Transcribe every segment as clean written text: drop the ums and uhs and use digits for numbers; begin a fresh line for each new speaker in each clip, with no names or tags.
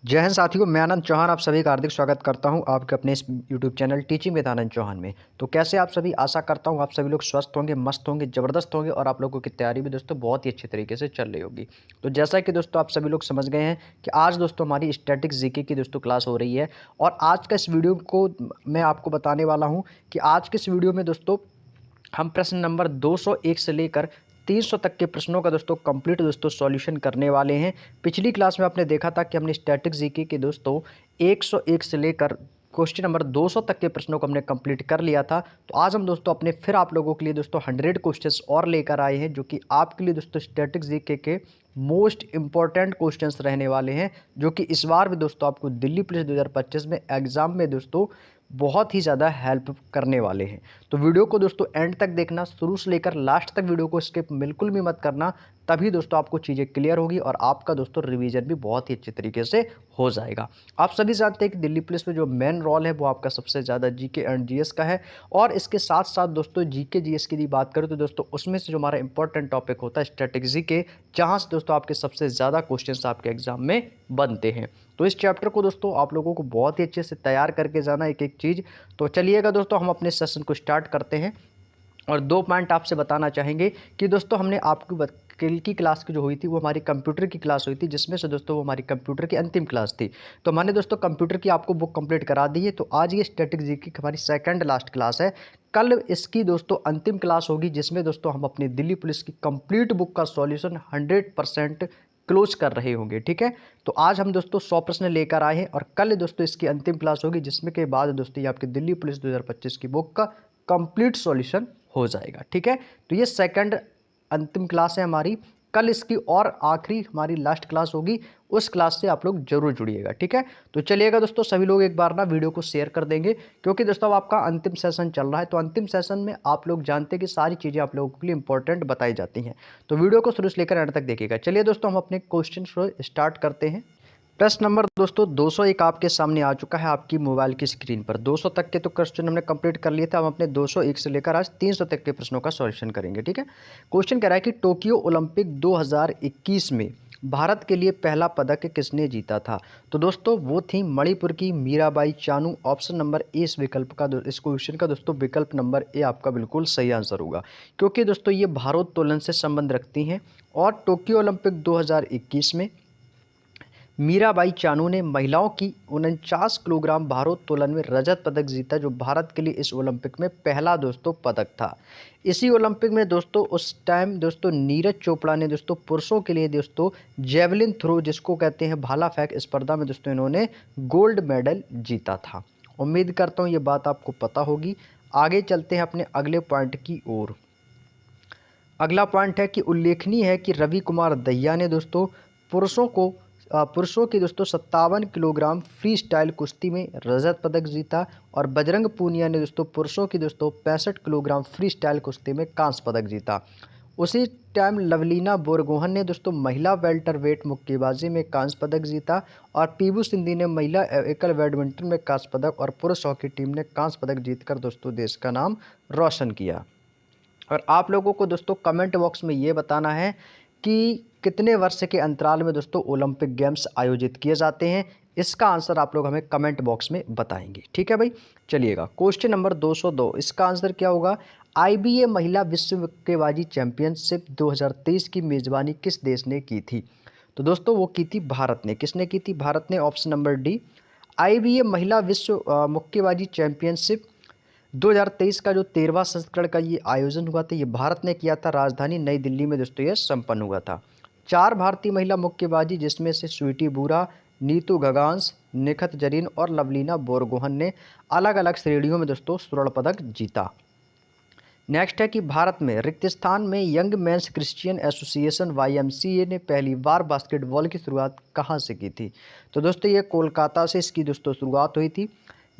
जय हिंद साथियों, मैं आनंद चौहान आप सभी का हार्दिक स्वागत करता हूं आपके अपने इस यूट्यूब चैनल टीचिंग विद आनंद चौहान में। तो कैसे आप सभी, आशा करता हूं आप सभी लोग स्वस्थ होंगे, मस्त होंगे, ज़बरदस्त होंगे और आप लोगों की तैयारी भी दोस्तों बहुत ही अच्छे तरीके से चल रही होगी। तो जैसा कि दोस्तों आप सभी लोग समझ गए हैं कि आज दोस्तों हमारी स्टैटिक जीके की दोस्तों क्लास हो रही है। और आज का इस वीडियो को मैं आपको बताने वाला हूँ कि आज के इस वीडियो में दोस्तों हम प्रश्न नंबर 201 से लेकर 300 तक के प्रश्नों का दोस्तों कंप्लीट दोस्तों सॉल्यूशन करने वाले हैं। पिछली क्लास में आपने देखा था कि हमने स्टैटिक जीके के दोस्तों 101 से लेकर क्वेश्चन नंबर 200 तक के प्रश्नों को हमने कंप्लीट कर लिया था। तो आज हम दोस्तों अपने फिर आप लोगों के लिए दोस्तों 100 क्वेश्चंस और लेकर आए हैं, जो कि आपके लिए दोस्तों स्टैटिक जीके के मोस्ट इंपॉर्टेंट क्वेश्चंस रहने वाले हैं, जो कि इस बार भी दोस्तों आपको दिल्ली पुलिस 2025 में एग्जाम में दोस्तों बहुत ही ज़्यादा हेल्प करने वाले हैं। तो वीडियो को दोस्तों एंड तक देखना, शुरू से लेकर लास्ट तक वीडियो को स्किप बिल्कुल भी मत करना, तभी दोस्तों आपको चीज़ें क्लियर होगी और आपका दोस्तों रिवीजन भी बहुत ही अच्छे तरीके से हो जाएगा। आप सभी जानते हैं कि दिल्ली पुलिस में जो मेन रोल है वो आपका सबसे ज़्यादा जीके एंड जीएस का है। और इसके साथ साथ दोस्तों जीके जीएस की यदि बात करें तो दोस्तों उसमें से जो हमारा इंपॉर्टेंट टॉपिक होता है स्ट्रेटेजी के, जहाँ से दोस्तों आपके सबसे ज़्यादा क्वेश्चन आपके एग्जाम में बनते हैं। तो इस चैप्टर को दोस्तों आप लोगों को बहुत ही अच्छे से तैयार करके जाना एक एक चीज़। तो चलिएगा दोस्तों हम अपने सेशन को स्टार्ट करते हैं। और दो पॉइंट आपसे बताना चाहेंगे कि दोस्तों हमने आपको कल की क्लास की जो हुई थी वो हमारी कंप्यूटर की क्लास हुई थी, जिसमें से दोस्तों वो हमारी कंप्यूटर की अंतिम क्लास थी। तो मैंने दोस्तों कंप्यूटर की आपको बुक कंप्लीट करा दी है। तो आज ये स्टैटिक जीके की हमारी सेकंड लास्ट क्लास है। कल इसकी दोस्तों अंतिम क्लास होगी, जिसमें दोस्तों हम अपनी दिल्ली पुलिस की कंप्लीट बुक का सॉल्यूशन 100% क्लोज कर रहे होंगे। ठीक है, तो आज हम दोस्तों 100 प्रश्न लेकर आए हैं और कल दोस्तों इसकी अंतिम क्लास होगी, जिसमें के बाद दोस्तों ये आपकी दिल्ली पुलिस 2025 की बुक का कंप्लीट सॉल्यूशन हो जाएगा। ठीक है, तो ये सेकंड अंतिम क्लास है हमारी। कल इसकी और आखिरी हमारी लास्ट क्लास होगी, उस क्लास से आप लोग जरूर जुड़िएगा। ठीक है, तो चलिएगा दोस्तों सभी लोग एक बार ना वीडियो को शेयर कर देंगे, क्योंकि दोस्तों अब आपका अंतिम सेशन चल रहा है। तो अंतिम सेशन में आप लोग जानते हैं कि सारी चीज़ें आप लोगों के लिए इंपॉर्टेंट बताई जाती हैं। तो वीडियो को शुरू से लेकर एंड तक देखिएगा। चलिए दोस्तों हम अपने क्वेश्चन को स्टार्ट करते हैं। प्रश्न नंबर दोस्तों 201 आपके सामने आ चुका है आपकी मोबाइल की स्क्रीन पर। 200 तक के तो क्वेश्चन हमने कंप्लीट कर लिए थे। हम अपने 201 से लेकर आज 300 तक के प्रश्नों का सॉल्यूशन करेंगे। ठीक है, क्वेश्चन कह रहा है कि टोक्यो ओलंपिक 2021 में भारत के लिए पहला पदक किसने जीता था। तो दोस्तों वो थी मणिपुर की Mirabai Chanu. Option number A इस विकल्प का, इस क्वेश्चन का दोस्तों विकल्प नंबर ए आपका बिल्कुल सही आंसर होगा, क्योंकि दोस्तों ये भारोत्तोलन से संबंध रखती हैं। और टोक्यो ओलंपिक 2021 में मीराबाई चानू ने महिलाओं की 49 किलोग्राम भारोत्तोलन में रजत पदक जीता, जो भारत के लिए इस ओलंपिक में पहला दोस्तों पदक था। इसी ओलंपिक में दोस्तों उस टाइम दोस्तों नीरज चोपड़ा ने दोस्तों पुरुषों के लिए दोस्तों जेवलिन थ्रो, जिसको कहते हैं भाला फेंक स्पर्धा में दोस्तों इन्होंने गोल्ड मेडल जीता था। उम्मीद करता हूँ ये बात आपको पता होगी। आगे चलते हैं अपने अगले पॉइंट की ओर। अगला पॉइंट है कि उल्लेखनीय है कि रवि कुमार दहिया ने दोस्तों पुरुषों की दोस्तों 57 किलोग्राम फ्री स्टाइल कुश्ती में रजत पदक जीता। और बजरंग पूनिया ने दोस्तों पुरुषों की दोस्तों 65 किलोग्राम फ्री स्टाइल कुश्ती में कांस्य पदक जीता। उसी टाइम लवलीना बोरगोहन ने दोस्तों महिला वेल्टर वेट मुक्केबाजी में कांस्य पदक जीता। और पीबू सिंधी ने महिला एकल बैडमिंटन में कांस्य पदक और पुरुष हॉकी टीम ने कांस्य पदक जीतकर दोस्तों देश का नाम रोशन किया। और आप लोगों को दोस्तों कमेंट बॉक्स में ये बताना है कि कितने वर्ष के अंतराल में दोस्तों ओलंपिक गेम्स आयोजित किए जाते हैं। इसका आंसर आप लोग हमें कमेंट बॉक्स में बताएंगे। ठीक है भाई, चलिएगा क्वेश्चन नंबर 202, इसका आंसर क्या होगा। आईबीए महिला विश्व मुक्केबाजी चैंपियनशिप 2023 की मेजबानी किस देश ने की थी। तो दोस्तों वो की थी भारत ने। किसने की थी, भारत ने। Option number D. आईबीए महिला विश्व मुक्केबाजी चैंपियनशिप 2023 का जो 13वां संस्करण का ये आयोजन हुआ था, ये भारत ने किया था। राजधानी नई दिल्ली में दोस्तों ये संपन्न हुआ था। 4 भारतीय महिला मुक्केबाजी, जिसमें से स्वीटी बूरा, नीतू घगांस, निखत जरीन और लवलीना बोरगोहन ने अलग अलग श्रेणियों में दोस्तों स्वर्ण पदक जीता। नेक्स्ट है कि भारत में रिक्त स्थान में young mains Christian association YMCA ने पहली बार बास्केटबॉल की शुरुआत कहाँ से की थी। तो दोस्तों ये कोलकाता से इसकी दोस्तों शुरुआत हुई थी।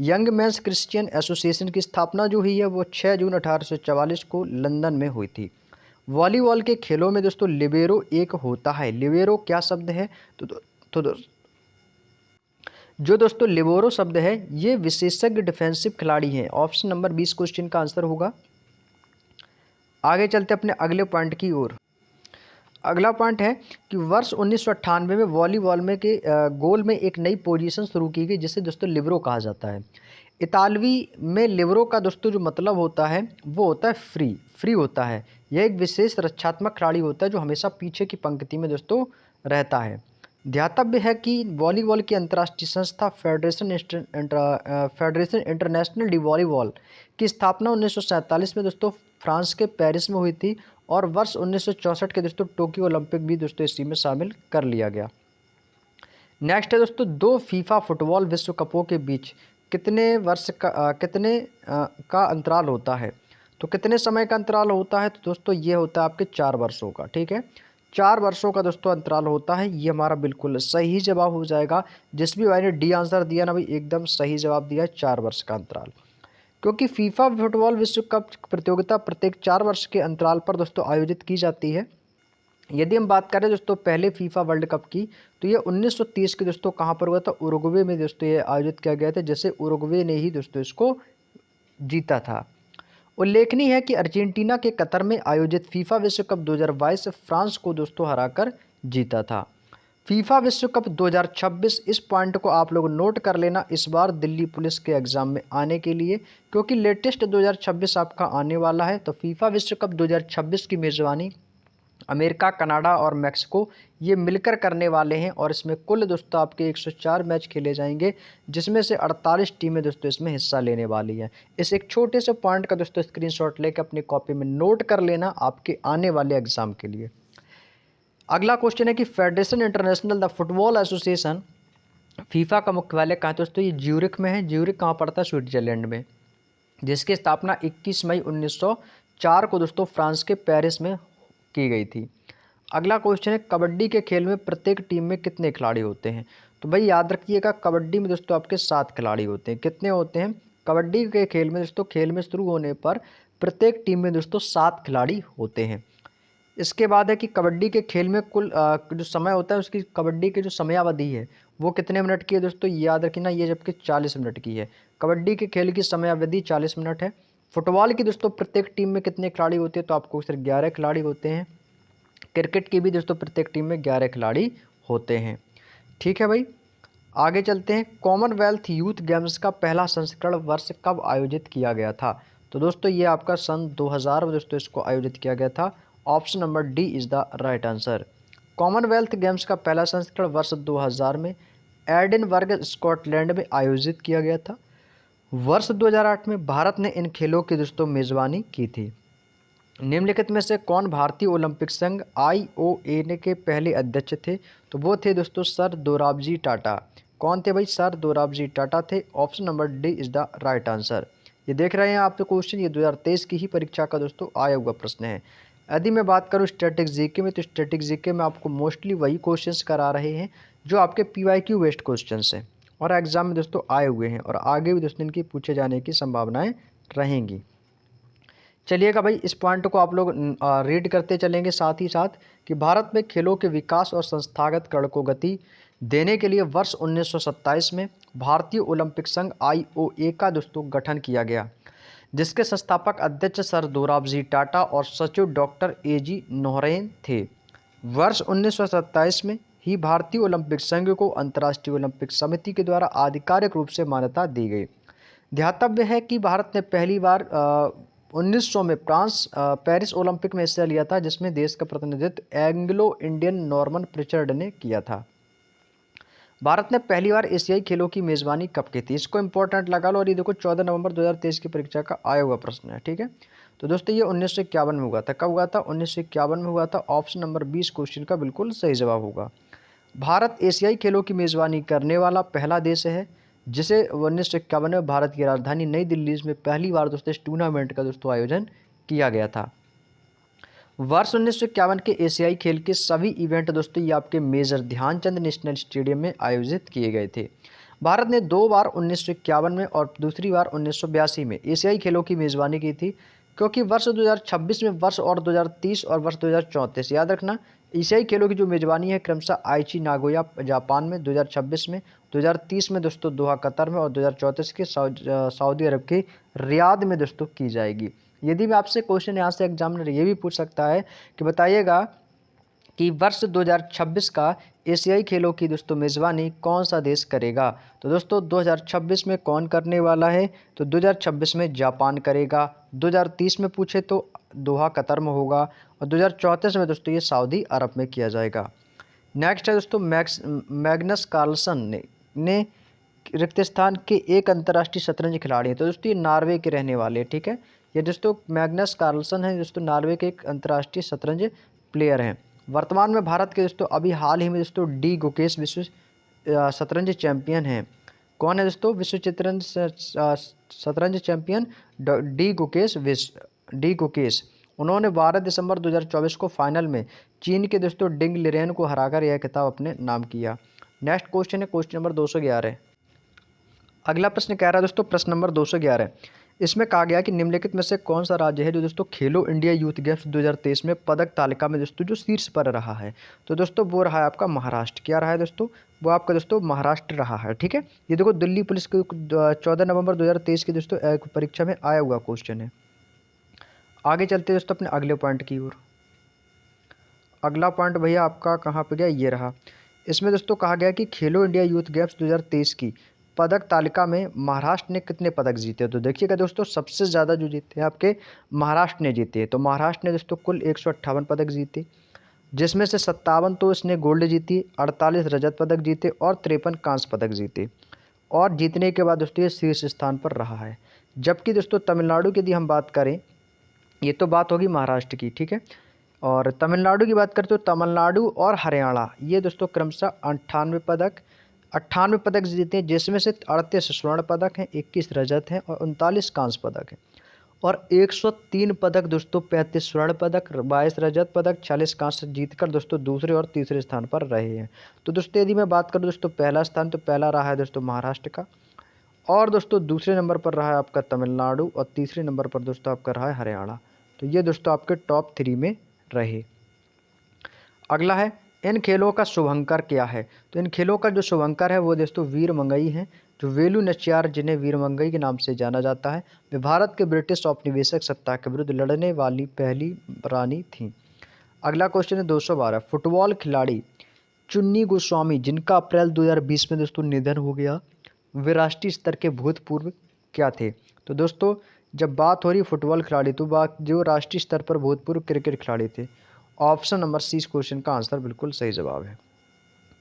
यंग मेंस क्रिश्चियन एसोसिएशन की स्थापना जो हुई है वो 6 जून 1844 को लंदन में हुई थी। वॉलीबॉल के खेलों में दोस्तों लिबेरो एक होता है। लिबेरो क्या शब्द है, तो जो दोस्तों लिबेरो शब्द है ये विशेषज्ञ डिफेंसिव खिलाड़ी हैं। ऑप्शन नंबर 20 क्वेश्चन का आंसर होगा। आगे चलते अपने अगले पॉइंट की ओर। अगला पॉइंट है कि वर्ष 1998 में वॉलीबॉल में के गोल में एक नई पोजीशन शुरू की गई जिसे दोस्तों लिबरो कहा जाता है। इतालवी में लिबरो का दोस्तों जो मतलब होता है वो होता है फ्री, फ्री होता है। यह एक विशेष रक्षात्मक खिलाड़ी होता है जो हमेशा पीछे की पंक्ति में दोस्तों रहता है। ध्यातव्य है कि वॉलीबॉल की अंतर्राष्ट्रीय संस्था फेडरेशन इंटरनेशनल डी वॉलीबॉल की स्थापना 1947 में दोस्तों फ्रांस के पेरिस में हुई थी और वर्ष 1964 के दोस्तों टोक्यो ओलंपिक भी दोस्तों इसी में शामिल कर लिया गया। नेक्स्ट है दोस्तों, दो फीफा फुटबॉल विश्व कपों के बीच कितने का अंतराल होता है। तो कितने समय का अंतराल होता है, तो दोस्तों ये होता है आपके 4 वर्षों का। ठीक है, 4 वर्षों का दोस्तों अंतराल होता है। ये हमारा बिल्कुल सही जवाब हो जाएगा। जिस भी भाई ने डी आंसर दिया ना भाई, एकदम सही जवाब दिया है, 4 वर्ष का अंतराल। क्योंकि फीफा फुटबॉल विश्व कप प्रतियोगिता प्रत्येक 4 वर्ष के अंतराल पर दोस्तों आयोजित की जाती है। यदि हम बात करें दोस्तों पहले फीफा वर्ल्ड कप की, तो ये 1930 के दोस्तों कहाँ पर हुआ था, उरुग्वे में दोस्तों ये आयोजित किया गया था, जैसे उरुग्वे ने ही दोस्तों इसको जीता था। उल्लेखनीय है कि अर्जेंटीना के कतर में आयोजित फीफा विश्व कप 2022 फ्रांस को दोस्तों हराकर जीता था। फीफा विश्व कप 2026, इस पॉइंट को आप लोग नोट कर लेना इस बार दिल्ली पुलिस के एग्जाम में आने के लिए, क्योंकि लेटेस्ट 2026 आपका आने वाला है। तो फीफा विश्व कप 2026 की मेज़बानी अमेरिका, कनाडा और मैक्सिको ये मिलकर करने वाले हैं और इसमें कुल दोस्तों आपके 104 मैच खेले जाएंगे, जिसमें से 48 टीमें दोस्तों इसमें हिस्सा लेने वाली हैं। इस एक छोटे से पॉइंट का दोस्तों स्क्रीनशॉट लेकर अपनी कॉपी में नोट कर लेना आपके आने वाले एग्जाम के लिए। अगला क्वेश्चन है कि federation international the football association FIFA का मुख्यालय कहाँ है दोस्तों, ये ज्यूरिख में है। ज्यूरिख कहाँ पड़ता है, स्विट्जरलैंड में, जिसकी स्थापना 21 मई 1904 को दोस्तों फ्रांस के पेरिस में की गई थी। अगला क्वेश्चन है, कबड्डी के खेल में प्रत्येक टीम में कितने खिलाड़ी होते हैं। तो भाई याद रखिएगा, कबड्डी में दोस्तों आपके 7 खिलाड़ी होते हैं। कितने होते हैं, कबड्डी के खेल में दोस्तों, खेल में शुरू होने पर प्रत्येक टीम में दोस्तों 7 खिलाड़ी होते हैं। इसके बाद है कि कबड्डी के खेल में कुल जो समय होता है उसकी, कबड्डी की जो समयावधि है वो कितने मिनट की है दोस्तों, याद रखना, ये जबकि 40 मिनट की है। कबड्डी के खेल की समयावधि 40 मिनट है। फुटबॉल की दोस्तों प्रत्येक टीम में कितने खिलाड़ी होते हैं, तो आपको सिर्फ 11 खिलाड़ी होते हैं। क्रिकेट की भी दोस्तों प्रत्येक टीम में 11 खिलाड़ी होते हैं। ठीक है भाई, आगे चलते हैं। कॉमनवेल्थ यूथ गेम्स का पहला संस्करण वर्ष कब आयोजित किया गया था। तो दोस्तों ये आपका सन 2000 में दोस्तों इसको आयोजित किया गया था। Option number D is the right answer. Commonwealth games का पहला संस्करण वर्ष 2000 में एडिनबर्ग स्कॉटलैंड में आयोजित किया गया था। वर्ष 2008 में भारत ने इन खेलों की दोस्तों मेज़बानी की थी। निम्नलिखित में से कौन भारतीय ओलंपिक संघ IOA के पहले अध्यक्ष थे। तो वो थे दोस्तों सर दोराबजी टाटा। कौन थे भाई, सर दोराबजी टाटा थे। Option number D is the right answer. ये देख रहे हैं आप तो क्वेश्चन, ये 2023 की ही परीक्षा का दोस्तों आया हुआ प्रश्न है। यदि मैं बात करूँ स्टैटिक जीके में, तो स्टैटिक जीके में आपको मोस्टली वही क्वेश्चंस करा रहे हैं जो आपके PYQ बेस्ड क्वेश्चंस हैं और एग्जाम में दोस्तों आए हुए हैं, और आगे भी दोस्तों इनकी पूछे जाने की संभावनाएं रहेंगी। चलिएगा भाई, इस पॉइंट को आप लोग रीड करते चलेंगे साथ ही साथ कि भारत में खेलों के विकास और संस्थागत करण को गति देने के लिए वर्ष 1927 में भारतीय ओलंपिक संघ IOA का दोस्तों गठन किया गया, जिसके संस्थापक अध्यक्ष सर दोराबजी टाटा और सचिव डॉक्टर AG नोहरेन थे। वर्ष 1927 में ही भारतीय ओलंपिक संघ को अंतर्राष्ट्रीय ओलंपिक समिति के द्वारा आधिकारिक रूप से मान्यता दी गई। ध्यातव्य है कि भारत ने पहली बार 1900 में पेरिस ओलंपिक में हिस्सा लिया था, जिसमें देश का प्रतिनिधित्व एंग्लो इंडियन नॉर्मन प्रिचर्ड ने किया था। भारत ने पहली बार एशियाई खेलों की मेज़बानी कब की थी, इसको इंपॉर्टेंट लगा लो, और ये देखो 14 नवंबर 2023 की परीक्षा का आया हुआ प्रश्न है। ठीक है, तो दोस्तों ये 1951 में हुआ था। कब हुआ था, 1951 में हुआ था। ऑप्शन नंबर 20 क्वेश्चन का बिल्कुल सही जवाब होगा। भारत एशियाई खेलों की मेज़बानी करने वाला पहला देश है, जिसे 1951 में भारत की राजधानी नई दिल्ली में पहली बार दोस्तों इस टूर्नामेंट का दोस्तों आयोजन किया गया था। वर्ष 1951 के एशियाई खेल के सभी इवेंट दोस्तों ये आपके मेजर ध्यानचंद नेशनल स्टेडियम में आयोजित किए गए थे। भारत ने 2 बार 1951 में और दूसरी बार 1982 में एशियाई खेलों की मेज़बानी की थी, क्योंकि वर्ष 2026 में वर्ष और 2030 और वर्ष 2034, याद रखना, एशियाई खेलों की जो मेज़बानी है क्रमशः आइची नागोया जापान में 2026 में, 2030 में दोस्तों दोहा कतर में, और 2034 के सऊदी अरब के रियाद में दोस्तों की जाएगी। यदि भी आपसे क्वेश्चन यहाँ से एग्जामिनर ये भी पूछ सकता है कि बताइएगा कि वर्ष 2026 का एशियाई खेलों की दोस्तों मेज़बानी कौन सा देश करेगा। तो दोस्तों 2026 में कौन करने वाला है, तो 2026 में जापान करेगा। 2030 में पूछे तो दोहा कतर में होगा और 2034 में दोस्तों ये सऊदी अरब में किया जाएगा। नेक्स्ट है दोस्तों मैग्नस कार्लसन ने रिक्त स्थान के एक अंतर्राष्ट्रीय शतरंज खिलाड़ी हैं। तो दोस्तों ये नॉर्वे के रहने वाले हैं, ठीक है। ये दोस्तों मैग्नस कार्लसन है दोस्तों, नॉर्वे के एक अंतर्राष्ट्रीय शतरंज प्लेयर हैं। वर्तमान में भारत के दोस्तों अभी हाल ही में दोस्तों डी गुकेश विश्व शतरंज चैंपियन हैं। कौन है दोस्तों विश्व शतरंज चैंपियन? डी गुकेश। उन्होंने 12 दिसंबर 2024 को फाइनल में चीन के दोस्तों डिंग लिरेन को हराकर यह खिताब अपने नाम किया। नेक्स्ट क्वेश्चन है क्वेश्चन नंबर 211। अगला प्रश्न कह रहा है दोस्तों प्रश्न नंबर 211। इसमें कहा गया कि निम्नलिखित में से कौन सा राज्य है जो दोस्तों खेलो इंडिया यूथ गेम्स 2023 में पदक तालिका में दोस्तों जो शीर्ष पर रहा है। तो दोस्तों वो रहा है आपका महाराष्ट्र। क्या रहा है दोस्तों? वो आपका दोस्तों महाराष्ट्र रहा है, ठीक है। ये देखो दिल्ली पुलिस के 14 नवंबर 2023 की दोस्तों एक परीक्षा में आया हुआ क्वेश्चन है। आगे चलते दोस्तों अपने अगले पॉइंट की ओर। अगला पॉइंट भैया आपका कहाँ पे गया, ये रहा। इसमें दोस्तों कहा गया कि खेलो इंडिया यूथ गेम्स 2023 की पदक तालिका में महाराष्ट्र ने कितने पदक जीते। तो देखिएगा दोस्तों सबसे ज़्यादा जो जीते हैं आपके महाराष्ट्र ने जीते हैं। तो महाराष्ट्र ने दोस्तों कुल 158 पदक जीते, जिसमें से 57 तो इसने गोल्ड जीती, 48 रजत पदक जीते और 53 कांस्य पदक जीते। और जीतने के बाद दोस्तों ये शीर्ष स्थान पर रहा है। जबकि दोस्तों तमिलनाडु की यदि हम बात करें, ये तो बात होगी महाराष्ट्र की, ठीक है। और तमिलनाडु की बात करें तो तमिलनाडु और हरियाणा ये दोस्तों क्रमशः 98 पदक जीते हैं, जिसमें से 38 स्वर्ण पदक हैं, 21 रजत हैं और 39 कांस्य पदक हैं। और 103 पदक दोस्तों 35 स्वर्ण पदक, 22 रजत पदक, 40 कांस्य जीतकर दोस्तों दूसरे और तीसरे स्थान पर रहे हैं। तो दोस्तों यदि मैं बात करूं दोस्तों पहला स्थान तो पहला रहा है दोस्तों महाराष्ट्र का, और दोस्तों दूसरे नंबर पर रहा है आपका तमिलनाडु और तीसरे नंबर पर दोस्तों आपका रहा है हरियाणा। तो ये दोस्तों आपके टॉप 3 में रहे। अगला है इन खेलों का शुभंकर क्या है। तो इन खेलों का जो शुभंकर है वो दोस्तों वीर मंगई हैं, जो वेलु नचियार जिन्हें वीर मंगई के नाम से जाना जाता है। वे भारत के ब्रिटिश औपनिवेशिक सत्ता के विरुद्ध लड़ने वाली पहली रानी थीं। अगला क्वेश्चन है 212। फुटबॉल खिलाड़ी चुन्नी गोस्वामी जिनका अप्रैल 2020 में दोस्तों निधन हो गया, वे राष्ट्रीय स्तर के भूतपूर्व क्या थे। तो दोस्तों जब बात हो रही फुटबॉल खिलाड़ी तो बात जो राष्ट्रीय स्तर पर भूतपूर्व क्रिकेट खिलाड़ी थे। ऑप्शन नंबर सी इस क्वेश्चन का आंसर बिल्कुल सही जवाब है।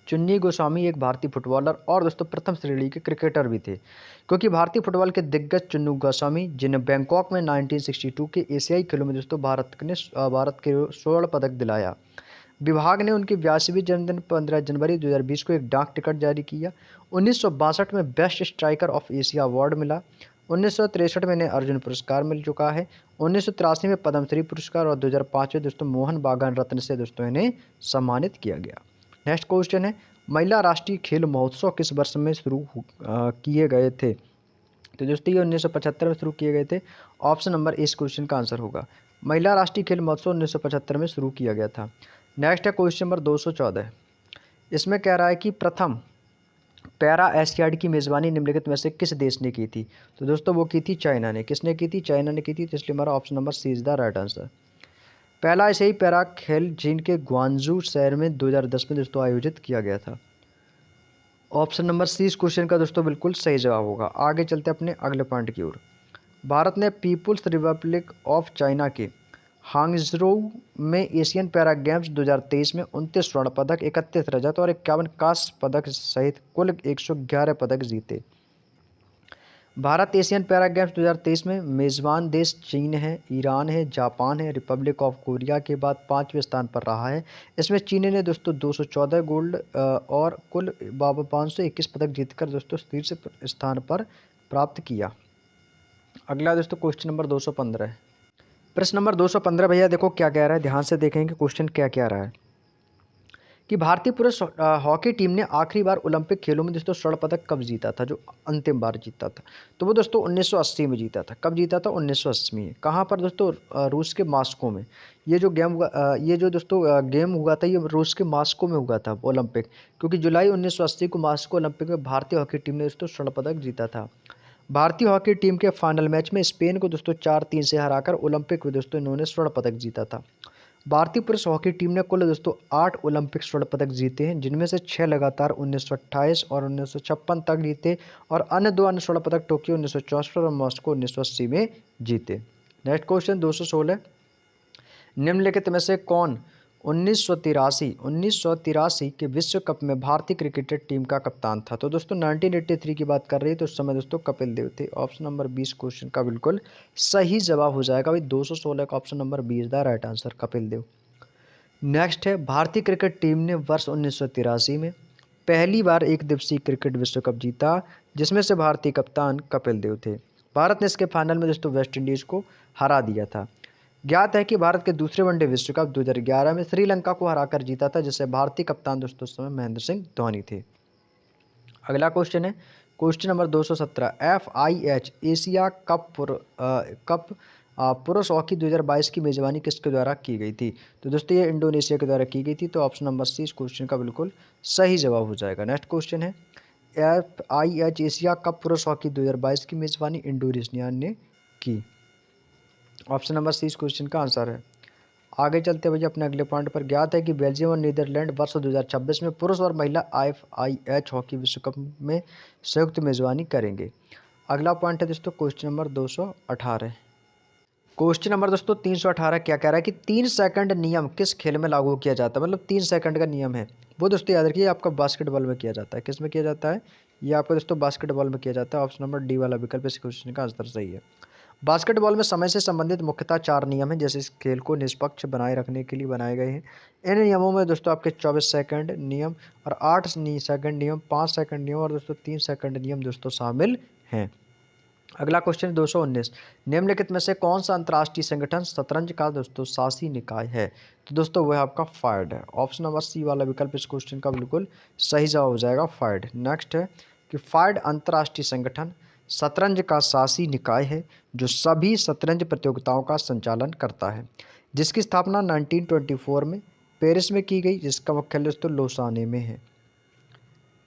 चुन्नी गोस्वामी एक भारतीय फुटबॉलर और दोस्तों प्रथम श्रेणी के क्रिकेटर भी थे, क्योंकि भारतीय फुटबॉल के दिग्गज चुन्नी गोस्वामी जिन्हें बैंकॉक में 1962 के एशियाई खेलों में दोस्तों भारत के स्वर्ण पदक दिलाया। विभाग ने उनके 82वें जन्मदिन 15 जनवरी 2020 को एक डाक टिकट जारी किया। 1962 में best striker of Asia award मिला। 1963 में इन्हें अर्जुन पुरस्कार मिल चुका है। 1983 में पद्मश्री पुरस्कार और 2005 में दोस्तों मोहन बागान रत्न से दोस्तों इन्हें सम्मानित किया गया। नेक्स्ट क्वेश्चन है महिला राष्ट्रीय खेल महोत्सव किस वर्ष में शुरू किए गए थे। तो दोस्तों ये 1975 में शुरू किए गए थे। ऑप्शन नंबर इस क्वेश्चन का आंसर होगा। महिला राष्ट्रीय खेल महोत्सव 1975 में शुरू किया गया था। नेक्स्ट है क्वेश्चन नंबर 214। इसमें कह रहा है कि प्रथम पैरा एशियाड की मेज़बानी निम्नलिखित में से किस देश ने की थी। तो दोस्तों वो की थी चाइना ने। किसने की थी? चाइना ने की थी। तो इसलिए हमारा option number C is the right answer. पहला ऐसे ही पैरा खेल चीन के ग्वांजू शहर में 2010 में दोस्तों आयोजित किया गया था। ऑप्शन नंबर सी इस क्वेश्चन का दोस्तों बिल्कुल सही जवाब होगा। आगे चलते अपने अगले पॉइंट की ओर। भारत ने पीपुल्स रिपब्लिक ऑफ चाइना के हांगझोउ में एशियन पैरा गेम्स 2023 में 29 स्वर्ण पदक, 31 रजत और 51 कांस्य पदक सहित कुल 111 पदक जीते। भारत एशियन पैरा गेम्स 2023 में मेज़बान देश चीन है, ईरान है, जापान है, रिपब्लिक ऑफ कोरिया के बाद 5वें स्थान पर रहा है। इसमें चीन ने दोस्तों 214 गोल्ड और कुल 521 पदक जीतकर दोस्तों शीर्ष स्थान पर प्राप्त किया। अगला दोस्तों क्वेश्चन नंबर 215 है। प्रश्न नंबर 215 भैया देखो क्या कह रहा है, ध्यान से देखेंगे क्वेश्चन क्या क्या रहा है कि भारतीय पुरुष हॉकी टीम ने आखिरी बार ओलंपिक खेलों में दोस्तों स्वर्ण पदक कब जीता था, जो अंतिम बार जीता था। तो वो दोस्तों 1980 में जीता था। कब जीता था? 1980 में। कहाँ पर दोस्तों? रूस के मास्को में। ये जो गेम हुआ था ये रूस के मास्को में हुआ था ओलंपिक, क्योंकि जुलाई 1980 को मास्को ओलंपिक में भारतीय हॉकी टीम ने दोस्तों स्वर्ण पदक जीता था। भारतीय हॉकी टीम के फाइनल मैच में स्पेन को दोस्तों 4-3 से हराकर ओलंपिक में दोस्तों इन्होंने स्वर्ण पदक जीता था। भारतीय पुरुष हॉकी टीम ने कुल दोस्तों 8 ओलंपिक स्वर्ण पदक जीते हैं, जिनमें से 6 लगातार 1928 और 1956 तक जीते और अन्य 2 अन्य स्वर्ण पदक टोक्यो 1964 और मॉस्को 1980 में जीते। नेक्स्ट क्वेश्चन 216, निम्नलिखित में से कौन 1983 के विश्व कप में भारतीय क्रिकेट टीम का कप्तान था? तो दोस्तों 1983 की बात कर रही है तो उस समय दोस्तों कपिल देव थे। ऑप्शन नंबर 20 क्वेश्चन का बिल्कुल सही जवाब हो जाएगा भाई। 216 का option number 20 the right answer, Kapil Dev. Next है, भारतीय क्रिकेट टीम ने वर्ष 1983 में पहली बार एक दिवसीय क्रिकेट विश्व कप जीता, जिसमें से भारतीय कप्तान कपिल देव थे। भारत ने इसके फाइनल में दोस्तों वेस्ट इंडीज को हरा दिया था। ज्ञात है कि भारत के दूसरे वनडे विश्व कप 2011 में श्रीलंका को हराकर जीता था, जिससे भारतीय कप्तान दोस्तों उस समय महेंद्र सिंह धोनी थे। अगला क्वेश्चन है question number 217, FIH Asia cup पुरुष हॉकी 2022 की मेजबानी किसके द्वारा की गई थी? तो दोस्तों ये इंडोनेशिया के द्वारा की गई थी। तो ऑप्शन नंबर सी इस क्वेश्चन का बिल्कुल सही जवाब हो जाएगा। नेक्स्ट क्वेश्चन है, FIH एशिया कप पुरुष हॉकी 2022 की मेजबानी इंडोनेशिया ने की। ऑप्शन नंबर सी इस क्वेश्चन का आंसर है। आगे चलते भैया अपने अगले पॉइंट पर। ज्ञात है कि बेल्जियम और नीदरलैंड वर्ष 2026 में पुरुष और महिला FIH हॉकी विश्व कप में संयुक्त मेजबानी करेंगे। अगला पॉइंट है दोस्तों क्वेश्चन नंबर 218। क्वेश्चन नंबर दोस्तों 318 क्या कह रहा है कि 3 सेकंड नियम किस खेल में लागू किया जाता है? मतलब 3 सेकंड का नियम है वो दोस्तों याद रखिए आपका बास्केटबॉल में किया जाता है। किस में किया जाता है? ये आपका दोस्तों बास्केटबॉल में किया जाता है। ऑप्शन नंबर डी वाला विकल्प इस क्वेश्चन का आंसर सही है। बास्केटबॉल में समय से संबंधित मुख्यतः 4 नियम हैं, जैसे इस खेल को निष्पक्ष बनाए रखने के लिए बनाए गए हैं। इन नियमों में दोस्तों आपके 24 सेकंड नियम और 8 सेकंड नियम, 5 सेकंड नियम और दोस्तों 3 सेकंड नियम दोस्तों शामिल हैं। अगला क्वेश्चन 219, निम्नलिखित में से कौन सा अंतर्राष्ट्रीय संगठन शतरंज का दोस्तों शासी निकाय है? तो दोस्तों वह आपका फाइड है। ऑप्शन नंबर सी वाला विकल्प इस क्वेश्चन का बिल्कुल सही जवाब हो जाएगा, फाइड। नेक्स्ट है कि फाइड अंतर्राष्ट्रीय संगठन शतरंज का शासी निकाय है जो सभी शतरंज प्रतियोगिताओं का संचालन करता है, जिसकी स्थापना 1924 में पेरिस में की गई, जिसका मुख्यालय दोस्तों लोसाने में है।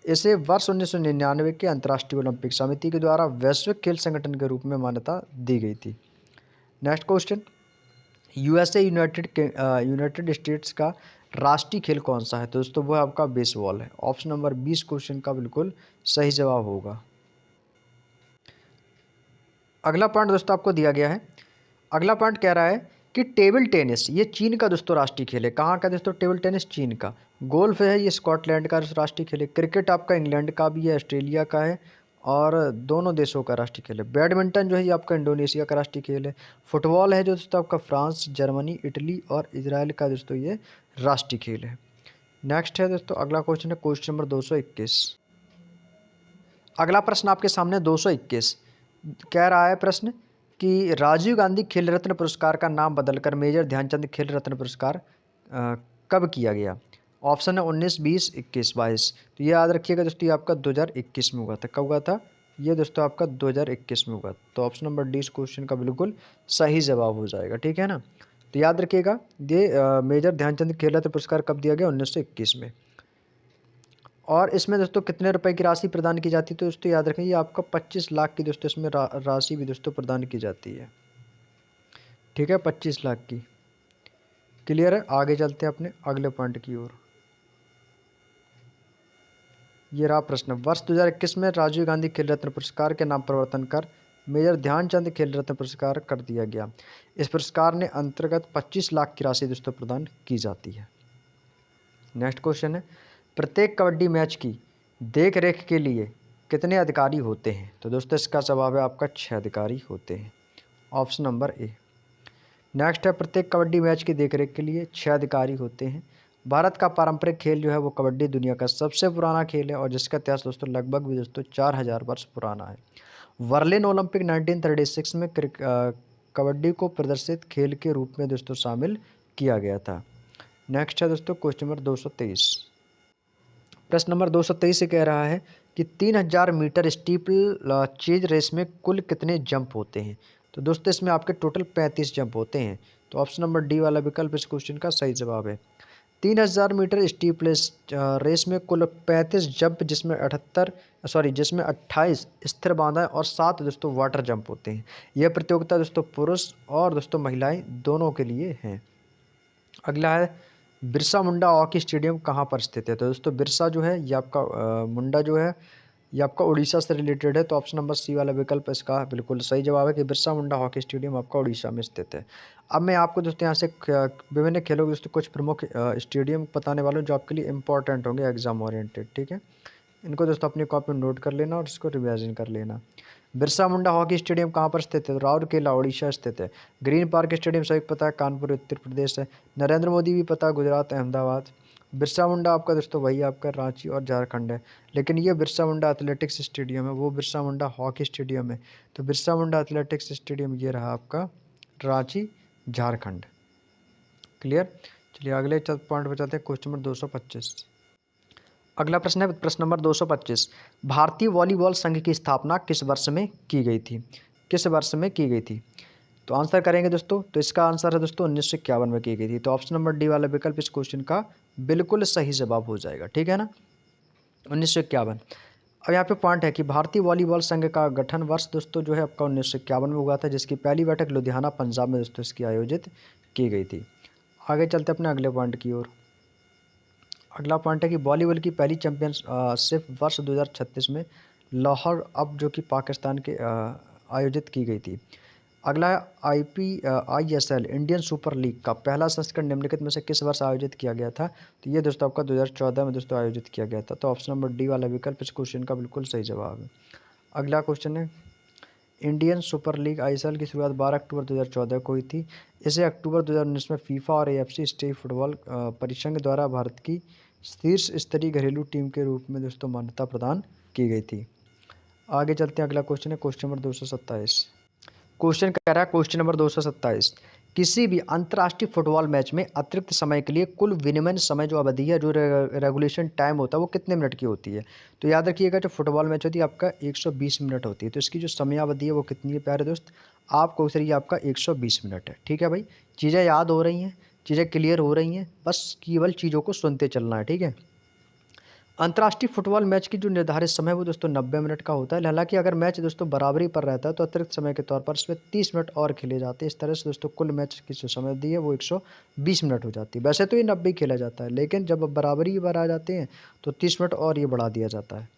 इसे वर्ष 1999 के अंतर्राष्ट्रीय ओलंपिक समिति के द्वारा वैश्विक खेल संगठन के रूप में मान्यता दी गई थी। नेक्स्ट क्वेश्चन, यूनाइटेड स्टेट्स का राष्ट्रीय खेल कौन सा है? तो दोस्तों वो आपका बेसबॉल है। ऑप्शन नंबर 20 क्वेश्चन का बिल्कुल सही जवाब होगा। अगला पॉइंट दोस्तों आपको दिया गया है। अगला पॉइंट कह रहा है कि टेबल टेनिस ये चीन का दोस्तों राष्ट्रीय खेल है। कहाँ का दोस्तों टेबल टेनिस? चीन का। गोल्फ है ये स्कॉटलैंड का राष्ट्रीय खेल है। क्रिकेट आपका इंग्लैंड का भी है, ऑस्ट्रेलिया का है और दोनों देशों का राष्ट्रीय खेल है। बैडमिंटन जो है ये आपका इंडोनेशिया का राष्ट्रीय खेल है। फुटबॉल है जो दोस्तों आपका फ्रांस, जर्मनी, इटली और इजराइल का दोस्तों ये राष्ट्रीय खेल है। नेक्स्ट है दोस्तों अगला क्वेश्चन है क्वेश्चन नंबर 221। अगला प्रश्न आपके सामने 221 कह रहा है प्रश्न कि राजीव गांधी खेल रत्न पुरस्कार का नाम बदलकर मेजर ध्यानचंद खेल रत्न पुरस्कार कब किया गया? ऑप्शन है 19, 20, 21, 22। तो ये याद रखिएगा दोस्तों ये आपका 2021 में हुआ था। कब हुआ था? ये दोस्तों आपका 2021 में हुआ। तो ऑप्शन नंबर डी इस क्वेश्चन का बिल्कुल सही जवाब हो जाएगा, ठीक है ना। तो याद रखिएगा ये मेजर ध्यानचंद खेल रत्न पुरस्कार कब दिया गया? 1921 में। और इसमें दोस्तों कितने रुपए की राशि प्रदान की जाती है? तो दोस्तों याद रखें ये आपका 25 लाख की दोस्तों इसमें राशि भी दोस्तों प्रदान की जाती है, ठीक है, 25 लाख की। क्लियर है? आगे चलते हैं अपने अगले पॉइंट की ओर। ये रहा प्रश्न, वर्ष 2021 में राजीव गांधी खेल रत्न पुरस्कार के नाम परिवर्तन कर मेजर ध्यानचंद खेल रत्न पुरस्कार कर दिया गया। इस पुरस्कार ने अंतर्गत 25 लाख की राशि दोस्तों प्रदान की जाती है। नेक्स्ट क्वेश्चन है, प्रत्येक कबड्डी मैच की देख रेख के लिए कितने अधिकारी होते हैं? तो दोस्तों इसका जवाब है आपका 6 अधिकारी होते हैं। Option number A. नेक्स्ट है, प्रत्येक कबड्डी मैच की देखरेख के लिए 6 अधिकारी होते हैं। भारत का पारंपरिक खेल जो है वो कबड्डी दुनिया का सबसे पुराना खेल है और जिसका इतिहास दोस्तों लगभग भी दोस्तों 4000 वर्ष पुराना है। बर्लिन ओलंपिक 1936 में कबड्डी को प्रदर्शित खेल के रूप में दोस्तों शामिल किया गया था। नेक्स्ट है दोस्तों क्वेश्चन नंबर 223। प्रश्न नंबर 223 से कह रहा है कि 3000 मीटर स्टीपल चेज रेस में कुल कितने जंप होते हैं? तो दोस्तों इसमें आपके टोटल 35 जंप होते हैं। तो ऑप्शन नंबर डी वाला विकल्प इस क्वेश्चन का सही जवाब है। 3000 मीटर स्टीपलेस रेस में कुल 35 जंप, जिसमें 28 स्थिर बांधा और 7 दोस्तों वाटर जंप होते हैं। यह प्रतियोगिता दोस्तों पुरुष और दोस्तों महिलाएं दोनों के लिए हैं। अगला है बिरसा मुंडा हॉकी स्टेडियम कहाँ पर स्थित है। तो दोस्तों बिरसा जो है ये आपका मुंडा जो है ये आपका उड़ीसा से रिलेटेड है। तो ऑप्शन नंबर सी वाला विकल्प इसका बिल्कुल सही जवाब है कि बिरसा मुंडा हॉकी स्टेडियम आपका उड़ीसा में स्थित है। अब मैं आपको दोस्तों यहाँ से विभिन्न खेलों के दोस्तों कुछ प्रमुख स्टेडियम बताने वाला हूँ जो आपके लिए इंपॉर्टेंट होंगे एग्जाम ओरिएंटेड। ठीक है, इनको दोस्तों अपनी कॉपी में नोट कर लेना और इसको रिवाइजन कर लेना। बिरसा मुंडा हॉकी स्टेडियम कहाँ पर स्थित है। तो राउरकेला उड़ीसा स्थित है। ग्रीन पार्क स्टेडियम सही पता है कानपुर उत्तर प्रदेश है। नरेंद्र मोदी भी पता है गुजरात अहमदाबाद। बिरसा मुंडा आपका दोस्तों वही आपका रांची और झारखंड है। लेकिन ये बिरसा मुंडा एथलेटिक्स स्टेडियम है, वो बिरसा मुंडा हॉकी स्टेडियम है। तो बिरसा मुंडा एथलेटिक्स स्टेडियम ये रहा आपका रांची झारखंड। क्लियर। चलिए अगले पॉइंट पर चलते हैं, क्वेश्चन नंबर 225। अगला प्रश्न है प्रश्न नंबर 225। भारतीय वॉलीबॉल संघ की स्थापना किस वर्ष में की गई थी। किस वर्ष में की गई थी। तो आंसर करेंगे दोस्तों, तो इसका आंसर है दोस्तों 1951 में की गई थी। तो ऑप्शन नंबर डी वाला विकल्प इस क्वेश्चन का बिल्कुल सही जवाब हो जाएगा। ठीक है ना, 1951। अब यहाँ पे पॉइंट है कि भारतीय वॉलीबॉल संघ का गठन वर्ष दोस्तों जो है आपका 1951 में हुआ था, जिसकी पहली बैठक लुधियाना पंजाब में दोस्तों इसकी आयोजित की गई थी। आगे चलते अपने अगले पॉइंट की ओर। अगला पॉइंट है कि वॉलीबॉल की पहली चैंपियनशिप वर्ष 2036 में लाहौर अब जो कि पाकिस्तान के आयोजित की गई थी। अगला है ISL इंडियन सुपर लीग का पहला संस्करण निम्नलिखित में से किस वर्ष आयोजित किया गया था। तो ये दोस्तों आपका 2014 में दोस्तों आयोजित किया गया था। तो ऑप्शन नंबर डी वाला विकल्प इस क्वेश्चन का बिल्कुल सही जवाब है। अगला क्वेश्चन है इंडियन सुपर लीग ISL की शुरुआत 12 अक्टूबर 2014 को हुई थी। इसे अक्टूबर 2019 में फीफा और AFC स्टेट फुटबॉल परिसंघ द्वारा भारत की शीर्ष स्तरीय घरेलू टीम के रूप में दोस्तों मान्यता प्रदान की गई थी। आगे चलते हैं, अगला क्वेश्चन है क्वेश्चन नंबर 227। क्वेश्चन कह रहा है क्वेश्चन नंबर 227। किसी भी अंतर्राष्ट्रीय फुटबॉल मैच में अतिरिक्त समय के लिए कुल विनिमय समय जो अवधि है, जो रेगुलेशन टाइम होता है, वो कितने मिनट की होती है। तो याद रखिएगा जो फुटबॉल मैच होती है आपका 120 मिनट होती है। तो इसकी जो समयावधि है वो कितनी है प्यारे दोस्त, आपको सर ये आपका 120 मिनट है। ठीक है भाई, चीज़ें याद हो रही हैं, चीज़ें क्लियर हो रही हैं, बस केवल चीज़ों को सुनते चलना है। ठीक है, अंतर्राष्ट्रीय फुटबॉल मैच की जो निर्धारित समय है वो दोस्तों 90 मिनट का होता है। हालांकि अगर मैच दोस्तों बराबरी पर रहता है तो अतिरिक्त समय के तौर पर इसमें 30 मिनट और खेले जाते हैं। इस तरह से दोस्तों कुल मैच की जो समय दी है वो 120 मिनट हो जाती है। वैसे तो ये 90 खेला जाता है, लेकिन जब बराबरी पर आ जाते हैं तो 30 मिनट और ये बढ़ा दिया जाता है।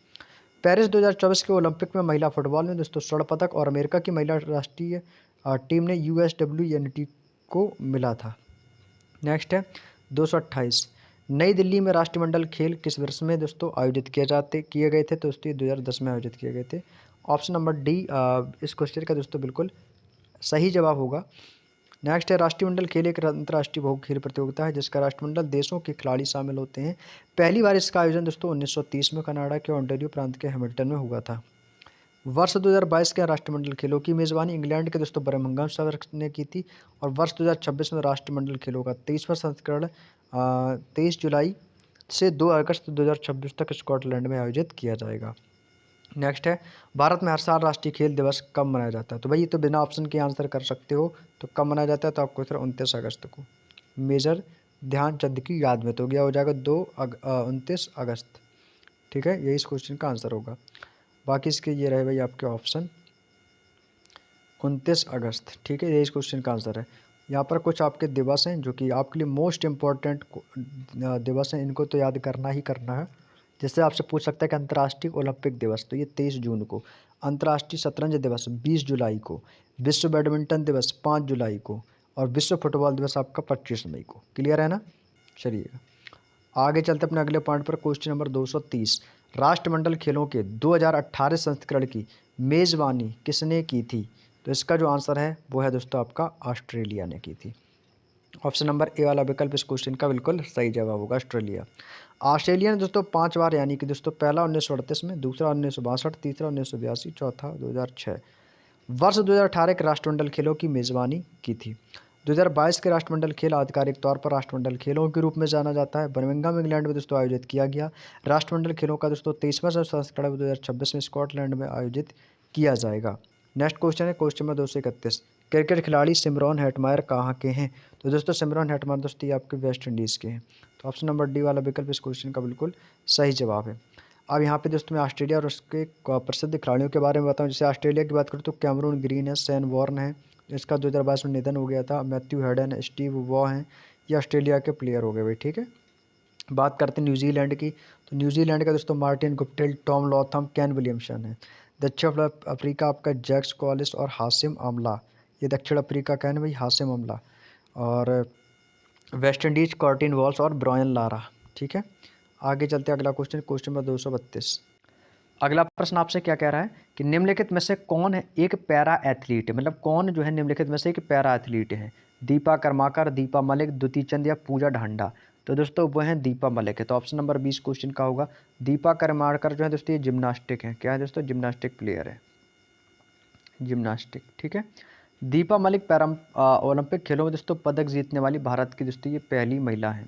पेरिस 2024 के ओलंपिक में महिला फुटबॉल में दोस्तों स्वर्ण पदक और अमेरिका की महिला राष्ट्रीय टीम ने USWNT को मिला था। नेक्स्ट है 228। नई दिल्ली में राष्ट्रमंडल खेल किस वर्ष में दोस्तों आयोजित किए गए थे। दोस्तों ये 2010 में आयोजित किए गए थे। ऑप्शन नंबर डी इस क्वेश्चन का दोस्तों बिल्कुल सही जवाब होगा। नेक्स्ट है राष्ट्रमंडल खेल एक अंतर्राष्ट्रीय बहु खेल प्रतियोगिता है जिसका राष्ट्रमंडल देशों के खिलाड़ी शामिल होते हैं। पहली बार इसका आयोजन दोस्तों 1930 में कनाडा के ओंटारियो प्रांत के हैमिल्टन में हुआ था। वर्ष 2022 के राष्ट्रमंडल खेलों की मेज़बानी इंग्लैंड के दोस्तों बर्मिंघम शहर ने की थी। और वर्ष 2026 में राष्ट्रमंडल खेलों का 23वां संस्करण 23 जुलाई से 2 अगस्त 2026 तक स्कॉटलैंड में आयोजित किया जाएगा। नेक्स्ट है भारत में हर साल राष्ट्रीय खेल दिवस कब मनाया जाता है। तो भाई ये तो बिना ऑप्शन के आंसर कर सकते हो। तो कब मनाया जाता है, तो आपको सर 29 अगस्त को मेजर ध्यानचंद की याद में। तो गया हो जाएगा 29 अगस्त। ठीक है, यही इस क्वेश्चन का आंसर होगा। बाकी इसके ये रहे भाई आपके ऑप्शन 29 अगस्त। ठीक है, ये इस क्वेश्चन का आंसर है। यहाँ पर कुछ आपके दिवस हैं जो कि आपके लिए मोस्ट इम्पॉर्टेंट दिवस हैं, इनको तो याद करना ही करना है। जैसे आपसे पूछ सकता है कि अंतर्राष्ट्रीय ओलंपिक दिवस, तो ये 23 जून को। अंतर्राष्ट्रीय शतरंज दिवस 20 जुलाई को। विश्व बैडमिंटन दिवस 5 जुलाई को। और विश्व फुटबॉल दिवस आपका 25 मई को। क्लियर है ना। चलिए आगे चलते अपने अगले पॉइंट पर, क्वेश्चन नंबर 230। राष्ट्रमंडल खेलों के 2018 संस्करण की मेज़बानी किसने की थी। तो इसका जो आंसर है वो है दोस्तों आपका ऑस्ट्रेलिया ने की थी। ऑप्शन नंबर ए वाला विकल्प इस क्वेश्चन का बिल्कुल सही जवाब होगा, ऑस्ट्रेलिया। ऑस्ट्रेलिया ने दोस्तों 5 बार, यानी कि दोस्तों पहला 1938 में, दूसरा 1962, तीसरा 1982, चौथा 2006 वर्ष 2018 के राष्ट्रमंडल खेलों की मेज़बानी की थी। 2022 के राष्ट्रमंडल खेल आधिकारिक तौर पर राष्ट्रमंडल खेलों के रूप में जाना जाता है। बर्मिंघम इंग्लैंड में दोस्तों आयोजित किया गया। राष्ट्रमंडल खेलों का दोस्तों 23वां संस्करण 2026 में स्कॉटलैंड में आयोजित किया जाएगा। नेक्स्ट क्वेश्चन है क्वेश्चन नंबर 231। क्रिकेट खिलाड़ी सिमरन हेटमायर कहाँ के हैं। तो दोस्तों सिमरन हेटमायर दोस्तों ये आपके वेस्ट इंडीज़ के हैं। तो ऑप्शन नंबर डी वाला विकल्प इस क्वेश्चन का बिल्कुल सही जवाब है। अब यहाँ पे दोस्तों मैं ऑस्ट्रेलिया और उसके प्रसिद्ध खिलाड़ियों के बारे में बताऊँ। जैसे ऑस्ट्रेलिया की बात करूँ तो कैमरून ग्रीन है, शेन वॉर्न है, इसका 2022 में निधन हो गया था। मैथ्यू हेडन, स्टीव वॉ हैं, ये ऑस्ट्रेलिया के प्लेयर हो गए भाई, ठीक है। बात करते हैं न्यूजीलैंड की, तो न्यूजीलैंड का दोस्तों Martin Guptill, Tom Latham, Kane Williamson है। दक्षिण अफ्रीका आपका जैक्स कॉलिस और हासिम अमला, ये दक्षिण अफ्रीका का है ना भाई, हासिम अमला। और वेस्ट इंडीज कॉर्टिन वॉल्स और ब्रायन लारा, ठीक है। आगे चलते हैं, अगला क्वेश्चन, क्वेश्चन नंबर 232। अगला प्रश्न आपसे क्या कह रहा है कि निम्नलिखित में से कौन है एक पैरा एथलीट है, मतलब कौन जो है निम्नलिखित में से एक पैरा एथलीट है। दीपा कर्माकर, दीपा मलिक, द्युति चंद या पूजा ढांडा। तो दोस्तों वो हैं दीपा मलिक है, तो ऑप्शन नंबर 20 क्वेश्चन का होगा। दीपा कर्माकर जो है दोस्तों ये जिम्नास्टिक है, क्या है दोस्तों, जिम्नास्टिक प्लेयर है, जिम्नास्टिक, ठीक है। दीपा मलिक ओलंपिक खेलों में दोस्तों पदक जीतने वाली भारत की दोस्तों ये पहली महिला है।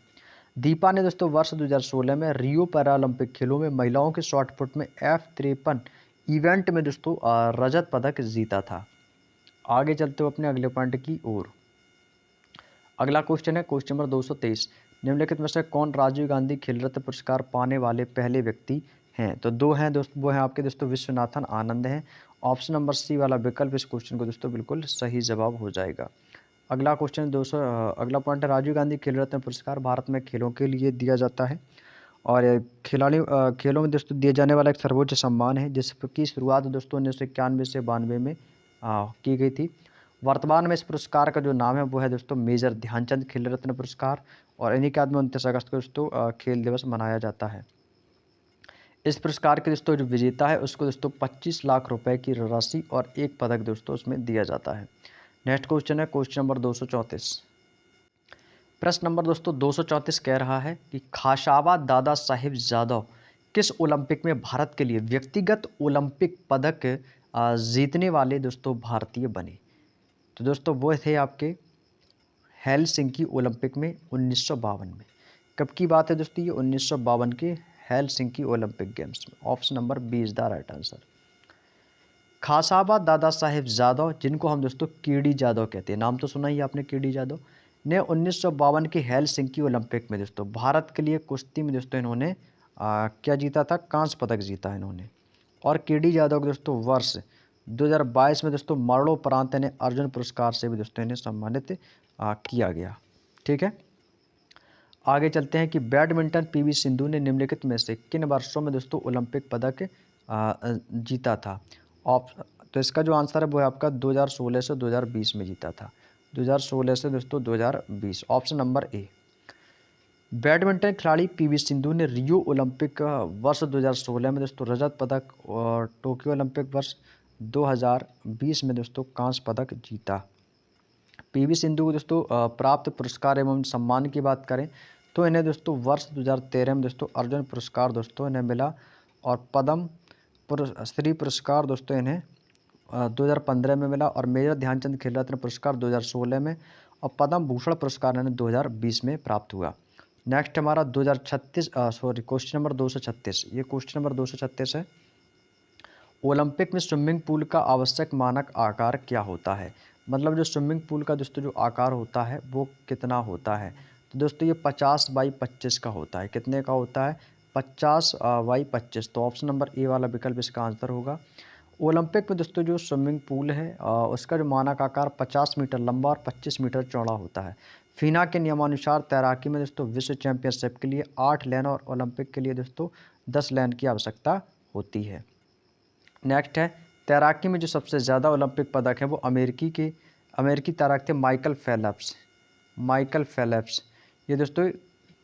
दीपा ने दोस्तों वर्ष 2016 में रियो पैरालंपिक खेलों में महिलाओं के शॉट पुट में F53 इवेंट में दोस्तों रजत पदक जीता था। आगे चलते हुए अपने अगले पॉइंट की ओर। अगला क्वेश्चन है क्वेश्चन नंबर 223। निम्नलिखित में से कौन राजीव गांधी खेल रत्न पुरस्कार पाने वाले पहले व्यक्ति हैं। तो दो हैं दोस्तों, वो हैं आपके दोस्तों विश्वनाथन आनंद हैं। ऑप्शन नंबर सी वाला विकल्प इस क्वेश्चन को दोस्तों बिल्कुल सही जवाब हो जाएगा। अगला क्वेश्चन 200, अगला पॉइंट है राजीव गांधी खेल रत्न पुरस्कार भारत में खेलों के लिए दिया जाता है और खेलों में दोस्तों दिए जाने वाला एक सर्वोच्च सम्मान है जिसकी शुरुआत दोस्तों 1991 से 92 में की गई थी। वर्तमान में इस पुरस्कार का जो नाम है वो है दोस्तों मेजर ध्यानचंद खेल रत्न पुरस्कार और इन्हीं के बाद में 29 अगस्त को दोस्तों खेल दिवस मनाया जाता है। इस पुरस्कार के दोस्तों जो विजेता है उसको दोस्तों 25 लाख रुपए की राशि और एक पदक दोस्तों उसमें दिया जाता है। नेक्स्ट क्वेश्चन है क्वेश्चन नंबर 234। प्रश्न नंबर दोस्तों 234 कह रहा है कि खाशाबा दादा साहिब जादव किस ओलंपिक में भारत के लिए व्यक्तिगत ओलंपिक पदक जीतने वाले दोस्तों भारतीय बने। तो दोस्तों वो थे आपके हेलसिंकी ओलंपिक में 1952 में। कब की बात है दोस्तों, ये 1952 के हेलसिंकी ओलंपिक गेम्स में। Option number B is the right answer. Khashaba Dada Saheb Jadav, जिनको हम दोस्तों केडी जादव कहते हैं, नाम तो सुना ही आपने केडी जादव, ने 1952 के हेलसिंकी ओलंपिक में दोस्तों भारत के लिए कुश्ती में दोस्तों इन्होंने क्या जीता था, कांस्य पदक जीता इन्होंने। और केडी जादव को दोस्तों वर्ष 2022 में दोस्तों मरणोपरांत इन्हें अर्जुन पुरस्कार से भी दोस्तों इन्हें सम्मानित किया गया, ठीक है। आगे चलते हैं कि बैडमिंटन पीवी सिंधु ने निम्नलिखित में से किन वर्षों में दोस्तों ओलंपिक पदक जीता था। ऑप तो इसका जो आंसर है वो है आपका 2016 से 2020 में जीता था, 2016 से दोस्तों 2020। Option number A. बैडमिंटन खिलाड़ी पीवी सिंधु ने रियो ओलंपिक वर्ष 2016 में दोस्तों रजत पदक और टोक्यो ओलंपिक वर्ष 2020 में दोस्तों कांस्य पदक जीता। पीवी सिंधु को दोस्तों प्राप्त पुरस्कार एवं सम्मान की बात करें तो इन्हें दोस्तों वर्ष 2013 में दोस्तों अर्जुन पुरस्कार दोस्तों इन्हें मिला और पद्म श्री पुरस्कार दोस्तों इन्हें 2015 में मिला और मेजर ध्यानचंद खेल रत्न पुरस्कार 2016 में और पद्म भूषण पुरस्कार इन्हें 2020 में प्राप्त हुआ। नेक्स्ट हमारा 2036 क्वेश्चन नंबर 236, ये क्वेश्चन नंबर 236 है। ओलंपिक में स्विमिंग पूल का आवश्यक मानक आकार क्या होता है, मतलब जो स्विमिंग पूल का दोस्तों जो आकार होता है वो कितना होता है। तो दोस्तों ये 50/25 का होता है, कितने का होता है, 50/25। तो ऑप्शन नंबर ए वाला विकल्प इसका आंसर होगा। ओलंपिक में दोस्तों जो स्विमिंग पूल है उसका जो मानक आकार 50 मीटर लंबा और 25 मीटर चौड़ा होता है। फीना के नियमानुसार तैराकी में दोस्तों विश्व चैंपियनशिप के लिए 8 लेन और ओलंपिक के लिए दोस्तों 10 लेन की आवश्यकता होती है। नेक्स्ट है तैराकी में जो सबसे ज़्यादा ओलंपिक पदक हैं वो अमेरिकी तैराक थे माइकल फेल्प्स। माइकल फेल्प्स ये दोस्तों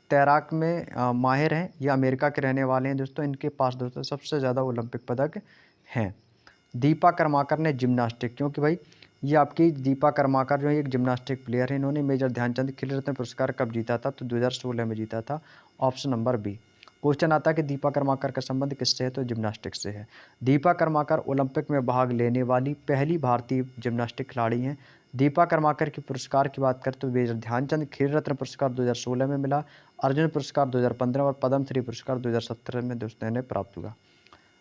तैराक में माहिर हैं, ये अमेरिका के रहने वाले हैं दोस्तों। इनके पास दोस्तों सबसे ज़्यादा ओलंपिक पदक हैं। दीपा कर्माकर ने जिम्नास्टिक, क्योंकि भाई ये आपकी दीपा कर्माकर जो है एक जिम्नास्टिक प्लेयर है, इन्होंने मेजर ध्यानचंद खेल रत्न पुरस्कार कब जीता था, तो 2016 में जीता था। Option number B. क्वेश्चन आता है कि दीपा कर्माकर का संबंध किससे है, तो जिम्नास्टिक से है। दीपा कर्माकर ओलंपिक में भाग लेने वाली पहली भारतीय जिम्नास्टिक खिलाड़ी हैं। दीपा कर्माकर के पुरस्कार की बात करें तो मेजर ध्यानचंद खेल रत्न पुरस्कार 2016 में मिला, अर्जुन पुरस्कार 2015 और पद्म श्री पुरस्कार 2017 में दोस्तों इन्हें प्राप्त हुआ।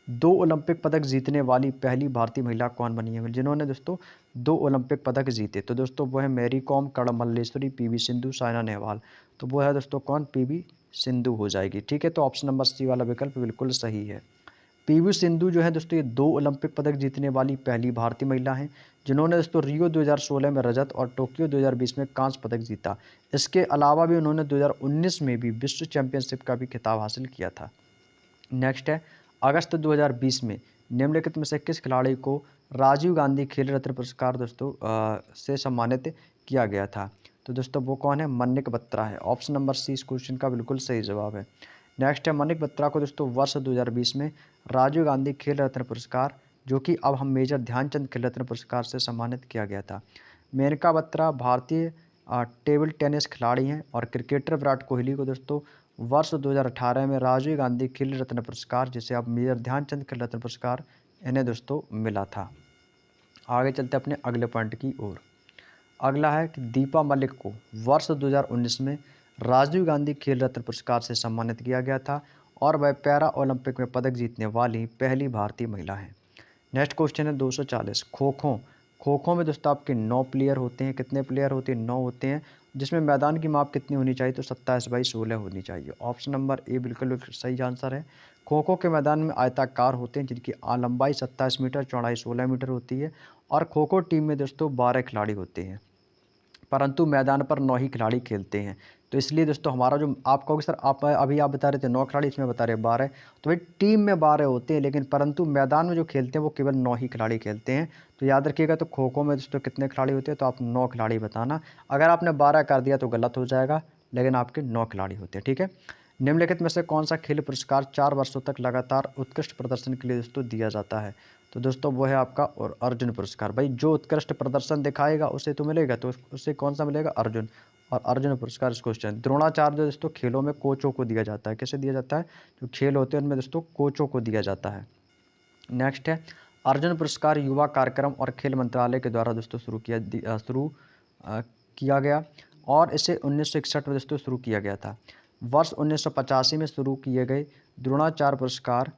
2 ओलंपिक पदक जीतने वाली पहली भारतीय महिला कौन बनी है, जिन्होंने दोस्तों 2 ओलंपिक पदक जीते, तो दोस्तों वो है मैरी कॉम, कर्ण मल्लेश्वरी, पीवी सिंधु, साइना नेहवाल। तो वो है दोस्तों कौन, पीवी सिंधु हो जाएगी, ठीक है। तो ऑप्शन नंबर सी वाला विकल्प बिल्कुल सही है। पीवी सिंधु जो है दोस्तों ये 2 ओलंपिक पदक जीतने वाली पहली भारतीय महिला हैं, जिन्होंने दोस्तों रियो 2016 में रजत और टोक्यो 2020 में कांस्य पदक जीता। इसके अलावा भी उन्होंने 2019 में भी विश्व चैंपियनशिप का भी खिताब हासिल किया था। नेक्स्ट है, अगस्त 2020 में निम्नलिखित में से किस खिलाड़ी को राजीव गांधी खेल रत्न पुरस्कार दोस्तों से सम्मानित किया गया था? तो दोस्तों वो कौन है? मनिक बत्रा है। ऑप्शन नंबर सी इस क्वेश्चन का बिल्कुल सही जवाब है। नेक्स्ट है, मनिक बत्रा को दोस्तों वर्ष 2020 में राजीव गांधी खेल रत्न पुरस्कार, जो कि अब हम मेजर ध्यानचंद खेल रत्न पुरस्कार से सम्मानित किया गया था। मेनका बत्रा भारतीय टेबल टेनिस खिलाड़ी हैं और क्रिकेटर विराट कोहली को दोस्तों वर्ष 2018 में राजीव गांधी खेल रत्न पुरस्कार, जिसे अब मेजर ध्यानचंद खेल रत्न पुरस्कार, इन्हें दोस्तों मिला था। आगे चलते अपने अगले पॉइंट की ओर। अगला है कि दीपा मलिक को वर्ष 2019 में राजीव गांधी खेल रत्न पुरस्कार से सम्मानित किया गया था और वह पैरा ओलंपिक में पदक जीतने वाली पहली भारतीय महिला है। नेक्स्ट क्वेश्चन है 240, खो खो। खो खो में दोस्तों आपके 9 प्लेयर होते हैं। कितने प्लेयर होते हैं? 9 होते हैं। जिसमें मैदान की माप कितनी होनी चाहिए? तो 27/16 होनी चाहिए। ऑप्शन नंबर ए बिल्कुल सही आंसर है। खो खो के मैदान में आयताकार होते हैं, जिनकी लंबाई 27 मीटर, चौड़ाई 16 मीटर होती है और खो खो टीम में दोस्तों 12 खिलाड़ी होते हैं, परंतु मैदान पर 9 ही खिलाड़ी खेलते हैं। तो इसलिए दोस्तों हमारा जो आप कहोगे सर आप अभी आप बता रहे थे 9 खिलाड़ी, इसमें बता रहे 12, तो भाई टीम में 12 होते हैं, लेकिन परंतु मैदान में जो खेलते हैं वो केवल 9 ही खिलाड़ी खेलते हैं। तो याद रखिएगा, तो खो खो में दोस्तों कितने खिलाड़ी होते हैं? तो आप 9 खिलाड़ी बताना। अगर आपने 12 कर दिया तो गलत हो जाएगा, लेकिन आपके 9 खिलाड़ी होते हैं। ठीक है। निम्नलिखित में से कौन सा खेल पुरस्कार 4 वर्षों तक लगातार उत्कृष्ट प्रदर्शन के लिए दोस्तों दिया जाता है? तो दोस्तों वो है आपका और अर्जुन पुरस्कार। भाई जो उत्कृष्ट प्रदर्शन दिखाएगा उसे तो मिलेगा, तो उससे कौन सा मिलेगा? अर्जुन। और अर्जुन पुरस्कार इस क्वेश्चन। द्रोणाचार्य दोस्तों खेलों में कोचों को दिया जाता है। कैसे दिया जाता है? जो खेल होते हैं उनमें दोस्तों कोचों को दिया जाता है। नेक्स्ट है, अर्जुन पुरस्कार युवा कार्यक्रम और खेल मंत्रालय के द्वारा दोस्तों किया गया और इसे 1961 में दोस्तों शुरू किया गया था। वर्ष 1985 में शुरू किए गए द्रोणाचार्य पुरस्कार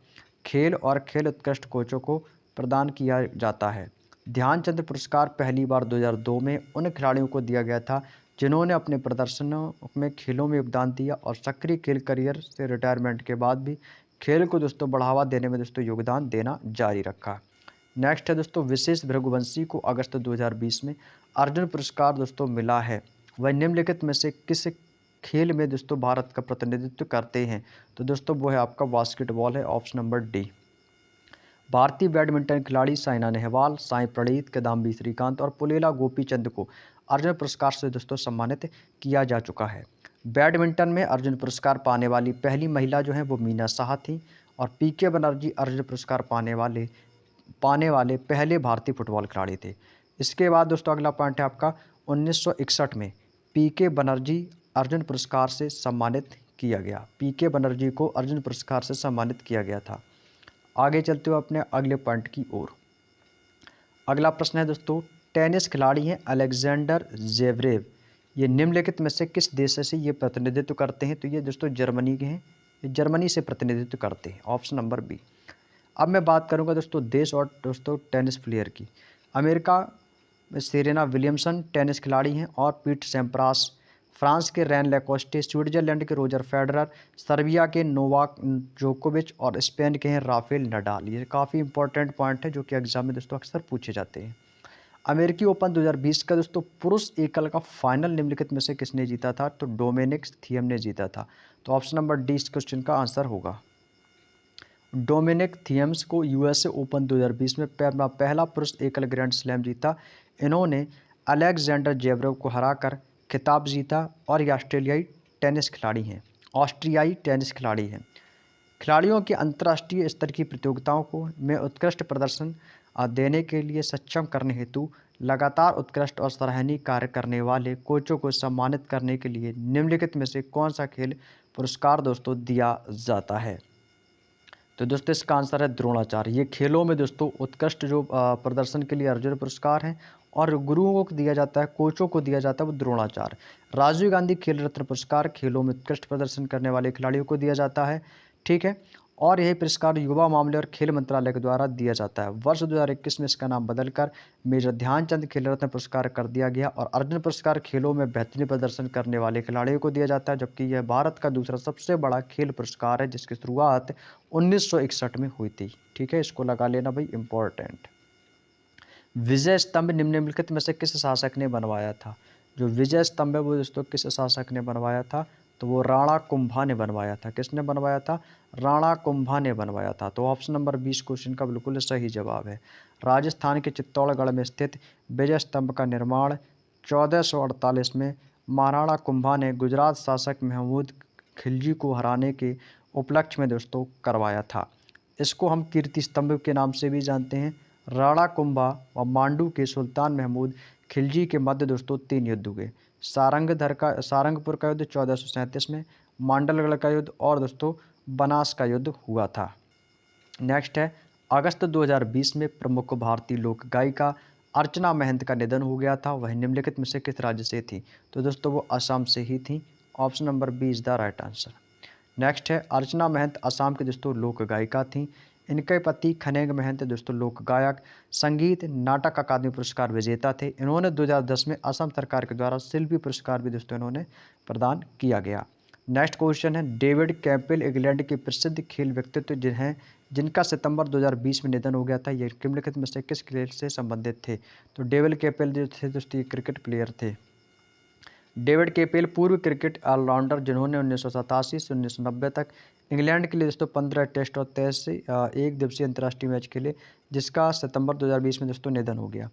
खेल और खेल उत्कृष्ट कोचों को प्रदान किया जाता है। ध्यानचंद पुरस्कार पहली बार 2002 में उन खिलाड़ियों को दिया गया था जिन्होंने अपने प्रदर्शनों में खेलों में योगदान दिया और सक्रिय खेल करियर से रिटायरमेंट के बाद भी खेल को दोस्तों बढ़ावा देने में दोस्तों योगदान देना जारी रखा। नेक्स्ट है दोस्तों, विशेष भृगुवंशी को अगस्त 2020 में अर्जुन पुरस्कार दोस्तों मिला है। वह निम्नलिखित में से किस खेल में दोस्तों भारत का प्रतिनिधित्व करते हैं? तो दोस्तों वो है आपका बास्केटबॉल है। Option number D. भारतीय बैडमिंटन खिलाड़ी साइना नेहवाल, साई प्रणीत, किदाम्बी श्रीकांत और पुलेला गोपीचंद को अर्जुन पुरस्कार से दोस्तों सम्मानित किया जा चुका है। बैडमिंटन में अर्जुन पुरस्कार पाने वाली पहली महिला जो है वो मीना शाह थी और पीके बनर्जी अर्जुन पुरस्कार पाने वाले पहले भारतीय फुटबॉल खिलाड़ी थे। इसके बाद दोस्तों अगला पॉइंट है आपका 1961 में पीके बनर्जी अर्जुन पुरस्कार से सम्मानित किया गया। पीके बनर्जी को अर्जुन पुरस्कार से सम्मानित किया गया था। आगे चलते हुए अपने अगले पॉइंट की ओर। अगला प्रश्न है दोस्तों, टेनिस खिलाड़ी हैं अलेक्जेंडर जेवरेव, ये निम्नलिखित में से किस देश से ये प्रतिनिधित्व करते हैं? तो ये दोस्तों जर्मनी के हैं, ये जर्मनी से प्रतिनिधित्व करते हैं। Option number B. अब मैं बात करूंगा दोस्तों देश और दोस्तों टेनिस प्लेयर की। अमेरिका में सेरेना विलियमसन टेनिस खिलाड़ी हैं और पीट सैम्प्रास, फ्रांस के रैन लैकोस्टे, स्विट्जरलैंड के रोजर फेडरर, सर्बिया के नोवाक जोकोविच और स्पेन के हैं राफेल नडाल। ये काफ़ी इंपॉर्टेंट पॉइंट है जो कि एग्जाम में दोस्तों अक्सर पूछे जाते हैं। अमेरिकी ओपन 2020 का दोस्तों पुरुष एकल का फाइनल निम्नलिखित में से किसने जीता था? तो डोमिनिक थियम ने जीता था। तो ऑप्शन नंबर डी इस क्वेश्चन का आंसर होगा। डोमिनिक थियम्स को यूएसए ओपन 2020 में पहला पुरुष एकल ग्रैंड स्लैम जीता। इन्होंने अलेक्जेंडर जेवरेव को हराकर खिताब जीता और ये ऑस्ट्रियाई टेनिस खिलाड़ी हैं। खिलाड़ियों के अंतर्राष्ट्रीय स्तर की प्रतियोगिताओं को में उत्कृष्ट प्रदर्शन देने के लिए सक्षम करने हेतु लगातार उत्कृष्ट और सराहनीय कार्य करने वाले कोचों को सम्मानित करने के लिए निम्नलिखित में से कौन सा खेल पुरस्कार दोस्तों दिया जाता है? तो दोस्तों इसका आंसर है द्रोणाचार्य। ये खेलों में दोस्तों उत्कृष्ट जो प्रदर्शन के लिए अर्जुन पुरस्कार हैं और गुरुओं को दिया जाता है, कोचों को दिया जाता है वो द्रोणाचार्य। राजीव गांधी खेल रत्न पुरस्कार खेलों में उत्कृष्ट प्रदर्शन करने वाले खिलाड़ियों को दिया जाता है। ठीक है। और यही पुरस्कार युवा मामले और खेल मंत्रालय के द्वारा दिया जाता है। वर्ष 2021 में इसका नाम बदलकर मेजर ध्यानचंद खेल रत्न पुरस्कार कर दिया गया और अर्जुन पुरस्कार खेलों में बेहतरीन प्रदर्शन करने वाले खिलाड़ियों को दिया जाता है, जबकि यह भारत का दूसरा सबसे बड़ा खेल पुरस्कार है जिसकी शुरुआत 1961 में हुई थी। ठीक है, इसको लगा लेना भाई, इंपॉर्टेंट। विजय स्तंभ निम्नलिखित में से किस शासक ने बनवाया था? जो विजय स्तंभ है वो दोस्तों किस शासक ने बनवाया था? तो वो राणा कुंभा ने बनवाया था। किसने बनवाया था? राणा कुंभा ने बनवाया था। तो ऑप्शन नंबर 20 क्वेश्चन का बिल्कुल सही जवाब है। राजस्थान के चित्तौड़गढ़ में स्थित विजय स्तंभ का निर्माण 1448 में महाराणा कुंभा ने गुजरात शासक महमूद खिलजी को हराने के उपलक्ष्य में दोस्तों करवाया था। इसको हम कीर्ति स्तंभ के नाम से भी जानते हैं। राणा कुंभा व मांडू के सुल्तान महमूद खिलजी के मध्य दोस्तों 3 युद्ध हुए। सारंगपुर का युद्ध 1437 में, मांडलगढ़ का युद्ध और दोस्तों बनास का युद्ध हुआ था। नेक्स्ट है, अगस्त 2020 में प्रमुख भारतीय लोक गायिका अर्चना महंत का निधन हो गया था। वह निम्नलिखित में से किस राज्य से थी? तो दोस्तों वो असम से ही थी। Option number 20 the right answer. Next है, अर्चना महंत असम की दोस्तों लोक गायिका थी। इनके पति खनेंग महंत दोस्तों लोक गायक, संगीत नाटक अकादमी पुरस्कार विजेता थे। इन्होंने 2010 में असम सरकार के द्वारा शिल्पी पुरस्कार भी दोस्तों इन्होंने प्रदान किया गया। नेक्स्ट क्वेश्चन है, डेविड कैम्पबेल इंग्लैंड के प्रसिद्ध खेल व्यक्तित्व जिनका सितंबर 2020 में निधन हो गया था, ये निम्नलिखित में से किस खेल से संबंधित थे? तो डेविड कैम्पबेल जो थे दोस्तों ये क्रिकेट प्लेयर थे। डेविड कैम्पबेल पूर्व क्रिकेट ऑलराउंडर जिन्होंने 1987 से 1990 तक इंग्लैंड के लिए दोस्तों 15 टेस्ट और 23 एक दिवसीय अंतर्राष्ट्रीय मैच खेले, जिसका सितंबर 2020 में दोस्तों निधन हो गया।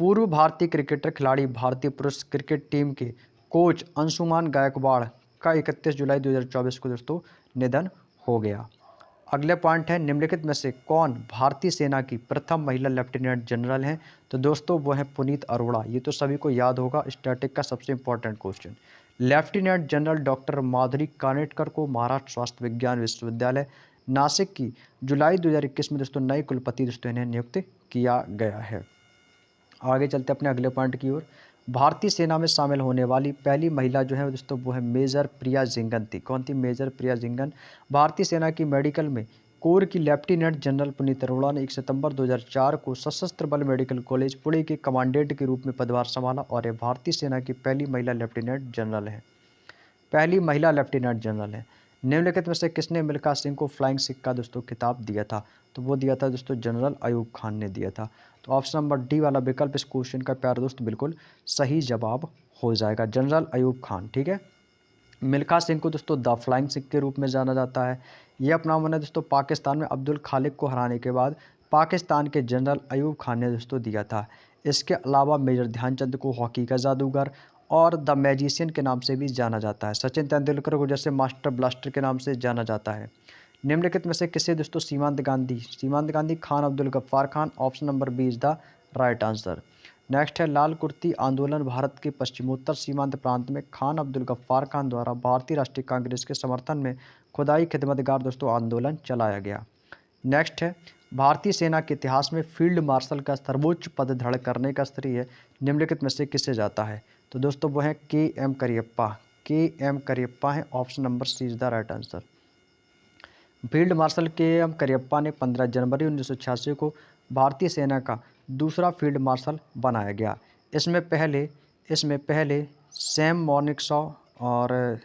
पूर्व भारतीय क्रिकेटर खिलाड़ी भारतीय पुरुष क्रिकेट टीम के कोच अंशुमान गायकवाड़ का 31 जुलाई 2024 को दोस्तों निधन हो गया। अगले पॉइंट है, निम्नलिखित में से कौन भारतीय सेना की प्रथम महिला लेफ्टिनेंट जनरल हैं? तो दोस्तों वो है पुनीत अरोड़ा। ये तो सभी को याद होगा, स्टैटिक का सबसे important question. Lieutenant general doctor Madhuri Kanitkar को महाराष्ट्र स्वास्थ्य विज्ञान विश्वविद्यालय नासिक की जुलाई 2021 में दोस्तों नए कुलपति दोस्तों इन्हें नियुक्त किया गया है। आगे चलते अपने अगले पॉइंट की ओर। भारतीय सेना में शामिल होने वाली पहली महिला जो है दोस्तों वो है मेजर प्रिया जिंगन थी। कौन थी? मेजर प्रिया जिंगन। भारतीय सेना की मेडिकल में कोर की लेफ्टिनेंट जनरल पुनीत अरोड़ा ने 1 सितंबर 2004 को सशस्त्र बल मेडिकल कॉलेज पुणे के कमांडेंट के रूप में पदभार संभाला और यह भारतीय सेना की पहली महिला लेफ्टिनेंट जनरल है। पहली महिला लेफ्टिनेंट जनरल है। निम्नलिखित में से किसने मिल्खा सिंह को फ्लाइंग सिक्का दोस्तों खिताब दिया था? तो वो दिया था दोस्तों जनरल अयूब खान ने दिया था। तो ऑप्शन नंबर डी वाला विकल्प इस क्वेश्चन का प्यार दोस्त बिल्कुल सही जवाब हो जाएगा, जनरल अयूब खान। ठीक है, मिल्खा सिंह को दोस्तों द फ्लाइंग सिख के रूप में जाना जाता है। ये अपना उन्होंने दोस्तों पाकिस्तान में अब्दुल खालिक को हराने के बाद पाकिस्तान के जनरल अयूब खान ने दोस्तों दिया था। इसके अलावा मेजर ध्यानचंद को हॉकी का जादूगर और द मैजिशियन के नाम से भी जाना जाता है। सचिन तेंदुलकर को जैसे मास्टर ब्लास्टर के नाम से जाना जाता है। निम्नलिखित में से किसे दोस्तों Seemant Gandhi Khan Abdul Gaffar Khan. Option number B is the right answer. Next है, लाल कुर्ती आंदोलन भारत के पश्चिमोत्तर सीमांत प्रांत में खान अब्दुल गफ्फार खान द्वारा भारतीय राष्ट्रीय कांग्रेस के समर्थन में खुदाई खिदमतगार दोस्तों आंदोलन चलाया गया। नेक्स्ट है, भारतीय सेना के इतिहास में फील्ड मार्शल का सर्वोच्च पद धारण करने का श्रेय निम्नलिखित में से किसे जाता है? तो दोस्तों वो है के.एम. करियप्पा। के.एम. करियप्पा है। Option number C is the right answer. Field marshal K M. Cariappa ने 15 जनवरी 1986 को भारतीय सेना का दूसरा फील्ड मार्शल बनाया गया। इसमें पहले सैम मॉनिकशॉ और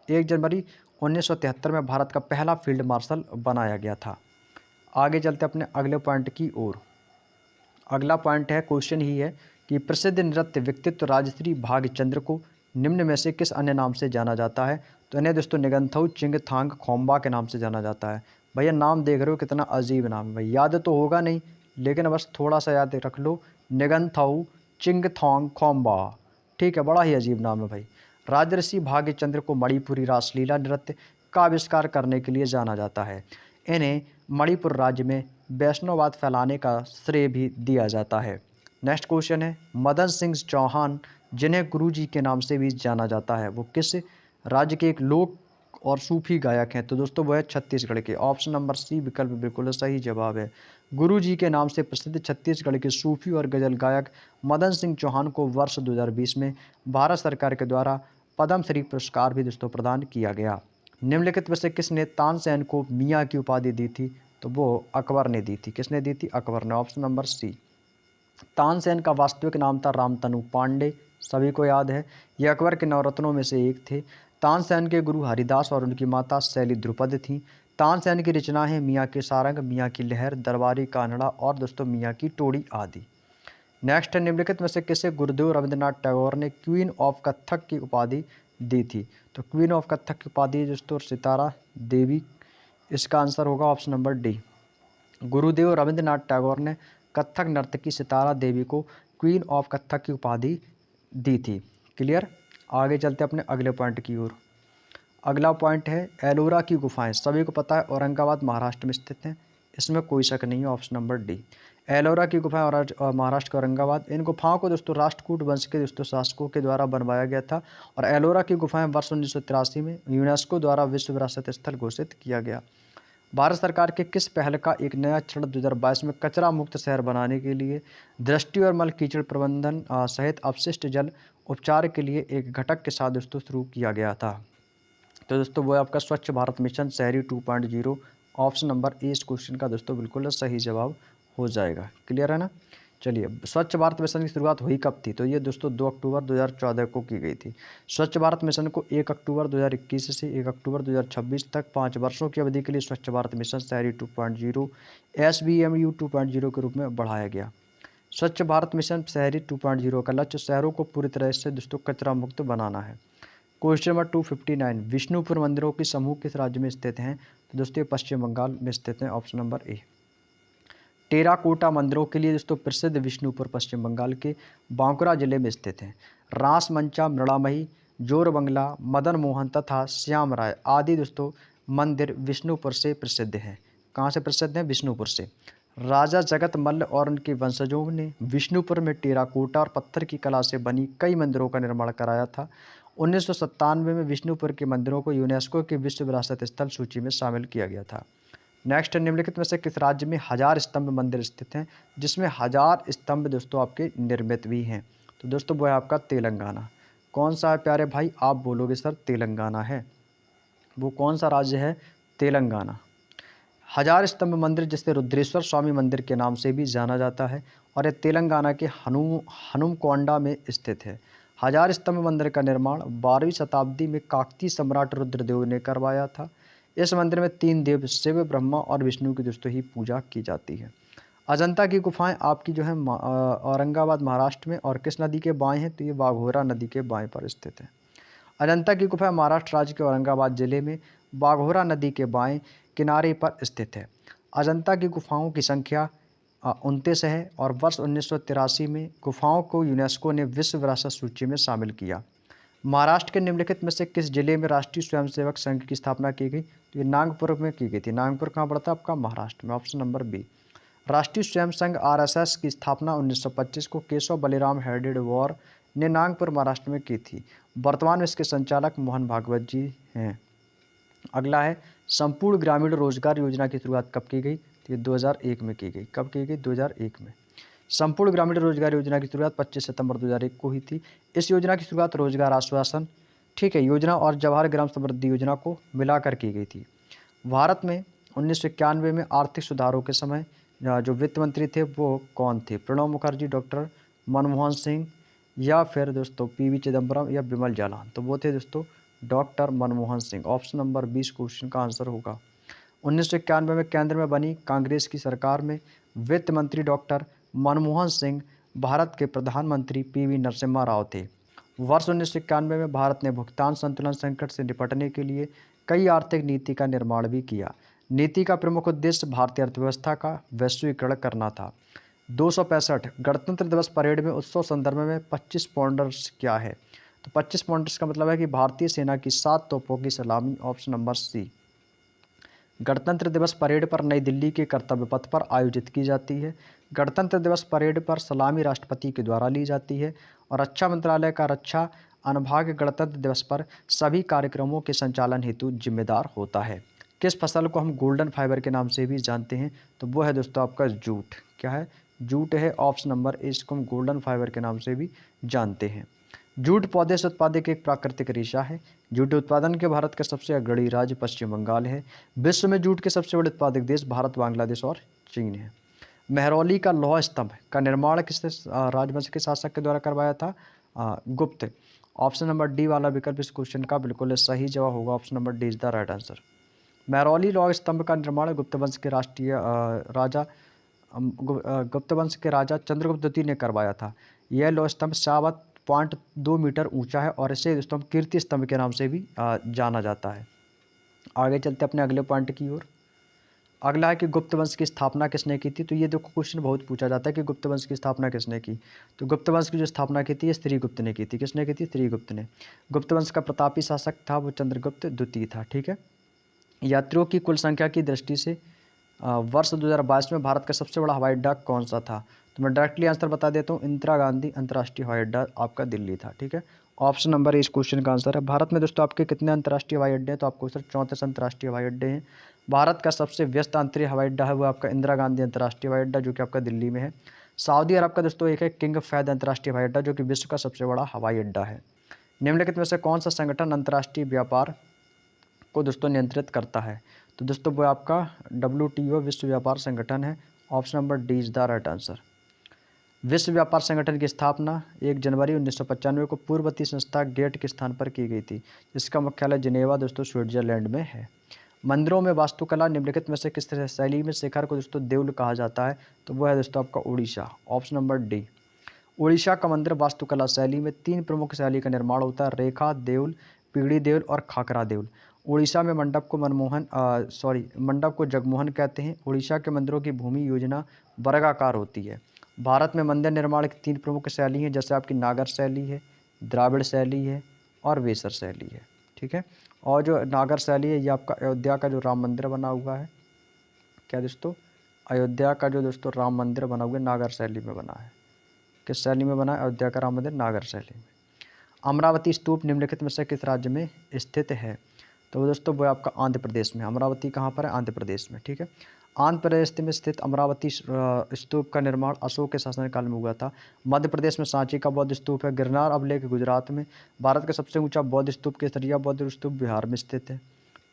1 जनवरी 1973 में भारत का पहला फील्ड मार्शल बनाया गया था। आगे चलते अपने अगले पॉइंट की ओर। अगला पॉइंट है, क्वेश्चन ही है कि प्रसिद्ध नृत्य व्यक्तित्व राजश्री भागचंद्र को निम्न में से किस अन्य नाम से जाना जाता है? तो इन्हें दोस्तों निगंथऊ चिंगथांग खोम्बा के नाम से जाना जाता है। भैया नाम देख रहे हो कितना अजीब नाम है भाई, याद तो होगा नहीं लेकिन बस थोड़ा सा याद रख लो, निगंथऊ चिंगथांग खोम्बा। ठीक है, बड़ा ही अजीब नाम है भाई। राजर्षि भाग्यचंद्र को मणिपुरी रासलीला नृत्य का आविष्कार करने के लिए जाना जाता है। इन्हें मणिपुर राज्य में वैष्णववाद फैलाने का श्रेय भी दिया जाता है। नेक्स्ट क्वेश्चन है, मदन सिंह चौहान जिन्हें गुरुजी के नाम से भी जाना जाता है वो किस राज्य के एक लोक और सूफी गायक हैं? तो दोस्तों वो है छत्तीसगढ़ के। ऑप्शन नंबर सी विकल्प बिल्कुल सही जवाब है। गुरुजी के नाम से प्रसिद्ध छत्तीसगढ़ के सूफी और गजल गायक मदन सिंह चौहान को वर्ष 2020 में भारत सरकार के द्वारा पद्म श्री पुरस्कार भी दोस्तों प्रदान किया गया। निम्नलिखित में से किसने तानसेन को मियाँ की उपाधि दी थी? तो वो अकबर ने दी थी। किसने दी थी? अकबर ने। ऑप्शन नंबर सी। तानसेन का वास्तविक नाम था रामतनु पांडे, सभी को याद है। ये अकबर के नवरत्नों में से एक थे। तानसेन के गुरु हरिदास और उनकी माता शैली ध्रुपद थी। तानसेन की रचनाएं मियाँ के सारंग, मियाँ की लहर, दरबारी कानड़ा और दोस्तों मियाँ की टोड़ी आदि। नेक्स्ट है, निम्नलिखित में से किसे गुरुदेव रविंद्रनाथ टैगोर ने क्वीन ऑफ कत्थक की उपाधि दी थी? तो क्वीन ऑफ कत्थक की उपाधि दोस्तों सितारा देवी। इसका आंसर होगा option number D. Gurudev Rabindranath Tagore ने कत्थक नर्तकी सितारा देवी को क्वीन ऑफ कत्थक की उपाधि दी थी। क्लियर। आगे चलते अपने अगले पॉइंट की ओर। अगला पॉइंट है एलोरा की गुफाएं। सभी को पता है औरंगाबाद महाराष्ट्र में स्थित हैं, इसमें कोई शक नहीं है। Option number D. एलोरा की गुफाएं और महाराष्ट्र के औरंगाबाद। इन गुफाओं को दोस्तों राष्ट्रकूट वंश के दोस्तों शासकों के द्वारा बनवाया गया था और एलोरा की गुफाएं वर्ष 1983 में यूनेस्को द्वारा विश्व विरासत स्थल घोषित किया गया। भारत सरकार के किस पहल का एक नया चरण 2022 में कचरा मुक्त शहर बनाने के लिए दृष्टि और मल कीचड़ प्रबंधन सहित अपशिष्ट जल उपचार के लिए एक घटक के साथ दोस्तों शुरू किया गया था? तो दोस्तों वो है आपका स्वच्छ भारत मिशन शहरी 2.0। ऑप्शन नंबर ए इस क्वेश्चन का दोस्तों बिल्कुल सही जवाब हो जाएगा। क्लियर है ना। चलिए, स्वच्छ भारत मिशन की शुरुआत हुई कब थी? तो ये दोस्तों 2 अक्टूबर 2014 को की गई थी। स्वच्छ भारत मिशन को 1 अक्टूबर 2021 से 1 अक्टूबर 2026 तक 5 वर्षों की अवधि के लिए स्वच्छ भारत मिशन शहरी 2.0 SBMU 2.0 के रूप में बढ़ाया गया। स्वच्छ भारत मिशन शहरी 2.0 का लक्ष्य शहरों को पूरी तरह से दोस्तों कचरा मुक्त बनाना है। क्वेश्चन नंबर 259, विष्णुपुर मंदिरों के समूह किस राज्य में स्थित हैं? तो दोस्तों ये पश्चिम बंगाल में स्थित हैं। Option number A. टेराकोटा मंदिरों के लिए दोस्तों प्रसिद्ध विष्णुपुर पश्चिम बंगाल के बांकुरा जिले में स्थित हैं। रासमंचा, मृणामयी, जोरबंगला, मदन मोहन तथा श्याम राय आदि दोस्तों मंदिर विष्णुपुर से प्रसिद्ध हैं। कहाँ से प्रसिद्ध हैं? विष्णुपुर से। राजा जगत मल्ल और उनके वंशजों ने विष्णुपुर में टेराकोटा और पत्थर की कला से बनी कई मंदिरों का निर्माण कराया था। 1997 में विष्णुपुर के मंदिरों को यूनेस्को की विश्व विरासत स्थल सूची में शामिल किया गया था। नेक्स्ट, निम्नलिखित में से किस राज्य में 1000 स्तंभ मंदिर स्थित हैं, जिसमें 1000 स्तंभ दोस्तों आपके निर्मित भी हैं? तो दोस्तों वो है आपका तेलंगाना। कौन सा है प्यारे भाई? आप बोलोगे सर तेलंगाना है। वो कौन सा राज्य है? तेलंगाना। 1000 स्तंभ मंदिर जिसे रुद्रेश्वर स्वामी मंदिर के नाम से भी जाना जाता है और यह तेलंगाना के हनुमकोंडा में स्थित है। 1000 स्तंभ मंदिर का निर्माण 12वीं शताब्दी में काकतीय सम्राट रुद्रदेव ने करवाया था। इस मंदिर में 3 देव शिव, ब्रह्मा और विष्णु की दोस्तों ही पूजा की जाती है। अजंता की गुफाएं आपकी जो है औरंगाबाद महाराष्ट्र में और किस नदी के बाएं हैं? तो ये वाघोरा नदी के बाएं पर स्थित है। अजंता की गुफा महाराष्ट्र राज्य के औरंगाबाद जिले में वाघोरा नदी के बाएं किनारे पर स्थित है। अजंता की गुफाओं की संख्या 29 है और वर्ष 1983 में गुफाओं को यूनेस्को ने विश्व विरासत सूची में शामिल किया। महाराष्ट्र के निम्नलिखित में से किस जिले में राष्ट्रीय स्वयंसेवक संघ की स्थापना की गई? तो ये नागपुर में की गई थी। नागपुर कहाँ पड़ता है आपका? महाराष्ट्र में। Option number B. Rashtriya Swayam संघ RSS की स्थापना 1925 को केशव बलिराम हेडेडवॉर ने नागपुर महाराष्ट्र में की थी। वर्तमान में इसके संचालक मोहन भागवत जी हैं। अगला है, संपूर्ण ग्रामीण रोजगार योजना की शुरुआत कब की गई? तो ये 2001 में की गई। कब की गई? 2001 में। संपूर्ण ग्रामीण रोजगार योजना की शुरुआत 25 सितंबर 2001 को हुई थी। इस योजना की शुरुआत रोजगार आश्वासन, ठीक है, योजना और जवाहर ग्राम समृद्धि योजना को मिलाकर की गई थी। भारत में 1991 में आर्थिक सुधारों के समय जो वित्त मंत्री थे वो कौन थे? प्रणब मुखर्जी, डॉक्टर मनमोहन सिंह या फिर दोस्तों PV चिदम्बरम या बिमल जालान? तो वो थे दोस्तों doctor Manmohan Singh. Option number 20 question का आंसर होगा। 1991 में केंद्र में बनी कांग्रेस की सरकार में वित्त मंत्री डॉक्टर मनमोहन सिंह भारत के प्रधानमंत्री PV नरसिम्हा राव थे। वर्ष 1991 में भारत ने भुगतान संतुलन संकट से निपटने के लिए कई आर्थिक नीति का निर्माण भी किया। नीति का प्रमुख उद्देश्य भारतीय अर्थव्यवस्था का वैश्वीकरण करना था। 265 गणतंत्र दिवस परेड में उत्सव संदर्भ में 25 पॉइंटर्स क्या है? तो 25 पॉइंटर्स का मतलब है कि भारतीय सेना की 7 तोपों की सलामी। Option number C. Gantantra Diwas parade पर नई दिल्ली के कर्तव्य पथ पर आयोजित की जाती है। गणतंत्र दिवस परेड पर सलामी राष्ट्रपति के द्वारा ली जाती है और रक्षा मंत्रालय का रक्षा अनुभाग गणतंत्र दिवस पर सभी कार्यक्रमों के संचालन हेतु जिम्मेदार होता है। किस फसल को हम गोल्डन फाइबर के नाम से भी जानते हैं? तो वो है दोस्तों आपका जूट। क्या है? जूट है। ऑप्शन नंबर ए, इसको हम गोल्डन फाइबर के नाम से भी जानते हैं। जूट पौधे से उत्पादित एक प्राकृतिक रेशा है। जूट उत्पादन के भारत का सबसे अग्रणी राज्य पश्चिम बंगाल है। विश्व में जूट के सबसे बड़े उत्पादक देश भारत, बांग्लादेश और चीन है। महरौली का लौह स्तंभ का निर्माण किस राजवंश के शासक के द्वारा करवाया था? गुप्त। ऑप्शन नंबर डी वाला विकल्प इस क्वेश्चन का बिल्कुल सही जवाब होगा। Option number D is the right answer. Mehrauli लौह स्तंभ का निर्माण गुप्त वंश के राष्ट्रीय राजा गुप्त वंश के राजा चंद्रगुप्त द्वितीय ने करवाया था। यह लौह स्तंभ 7.2 मीटर ऊंचा है और इसे दोस्तों कीर्ति स्तंभ के नाम से भी जाना जाता है। आगे चलते अपने अगले पॉइंट की ओर। अगला है कि गुप्त वंश की स्थापना किसने की थी? तो ये देखो क्वेश्चन बहुत पूछा जाता है कि गुप्त वंश की स्थापना किसने की। तो गुप्त वंश की जो स्थापना की थी ये स्त्रीगुप्त ने की थी। किसने की थी? स्त्रीगुप्त ने। गुप्त वंश का प्रतापी शासक था वो चंद्रगुप्त द्वितीय था। ठीक है। यात्रियों की कुल संख्या की दृष्टि से वर्ष 2022 में भारत का सबसे बड़ा हवाई अड्डा कौन सा था? तो मैं डायरेक्टली आंसर बता देता हूँ, इंदिरा गांधी अंतर्राष्ट्रीय हवाई अड्डा आपका दिल्ली था। ठीक है। ऑप्शन नंबर इस क्वेश्चन का आंसर है। भारत में दोस्तों आपके कितने अंतर्राष्ट्रीय हवाई अड्डे हैं? तो आपको सर 34 अंतर्राष्ट्रीय हवाई अड्डे हैं। भारत का सबसे व्यस्त अंतरिक्ष हवाई अड्डा है वो आपका इंदिरा गांधी अंतर्राष्ट्रीय हवाई अड्डा, जो कि आपका दिल्ली में है। सऊदी अरब का दोस्तों एक है किंग फैद अंतर्राष्ट्रीय हवाई अड्डा, जो कि विश्व का सबसे बड़ा हवाई अड्डा है। निम्नलिखित में से कौन सा संगठन अंतर्राष्ट्रीय व्यापार को दोस्तों नियंत्रित करता है? तो दोस्तों वो आपका WTO विश्व व्यापार संगठन है। Option number D is the right answer. विश्व व्यापार संगठन की स्थापना 1 जनवरी 1995 को पूर्ववर्ती संस्था गेट के स्थान पर की गई थी, जिसका मुख्यालय जिनेवा दोस्तों स्विट्जरलैंड में है। मंदिरों में वास्तुकला निम्नलिखित में से किस तरह शैली में शिखर को दोस्तों देउल कहा जाता है? तो वह है दोस्तों आपका Orissa. Option number D. Orissa का मंदिर वास्तुकला शैली में 3 प्रमुख शैली का निर्माण होता है: रेखा देउल, पीढ़ी देउल और खाकरा देउल। उड़ीसा में मंडप को जगमोहन कहते हैं। उड़ीसा के मंदिरों की भूमि योजना वर्गाकार होती है। भारत में मंदिर निर्माण की 3 प्रमुख शैली हैं, जैसे आपकी नागर शैली है, द्राविड़ शैली है और वेसर शैली है। ठीक है। और जो नागर शैली है ये आपका अयोध्या का जो राम मंदिर बना हुआ है, क्या दोस्तों, अयोध्या का जो दोस्तों राम मंदिर बना हुआ है नागर शैली में बना है। किस शैली में बना है? अयोध्या का राम मंदिर नागर शैली में। अमरावती स्तूप निम्नलिखित में से किस राज्य में स्थित है? तो दोस्तों वो आपका आंध्र प्रदेश में। अमरावती कहाँ पर है? आंध्र प्रदेश में। ठीक है। आंध्र प्रदेश में स्थित अमरावती स्तूप का निर्माण अशोक के शासनकाल में हुआ था। मध्य प्रदेश में सांची का बौद्ध स्तूप है। गिरनार अभिलेख गुजरात में। भारत का सबसे ऊंचा बौद्ध स्तूप केसरिया बौद्ध स्तूप बिहार में स्थित है।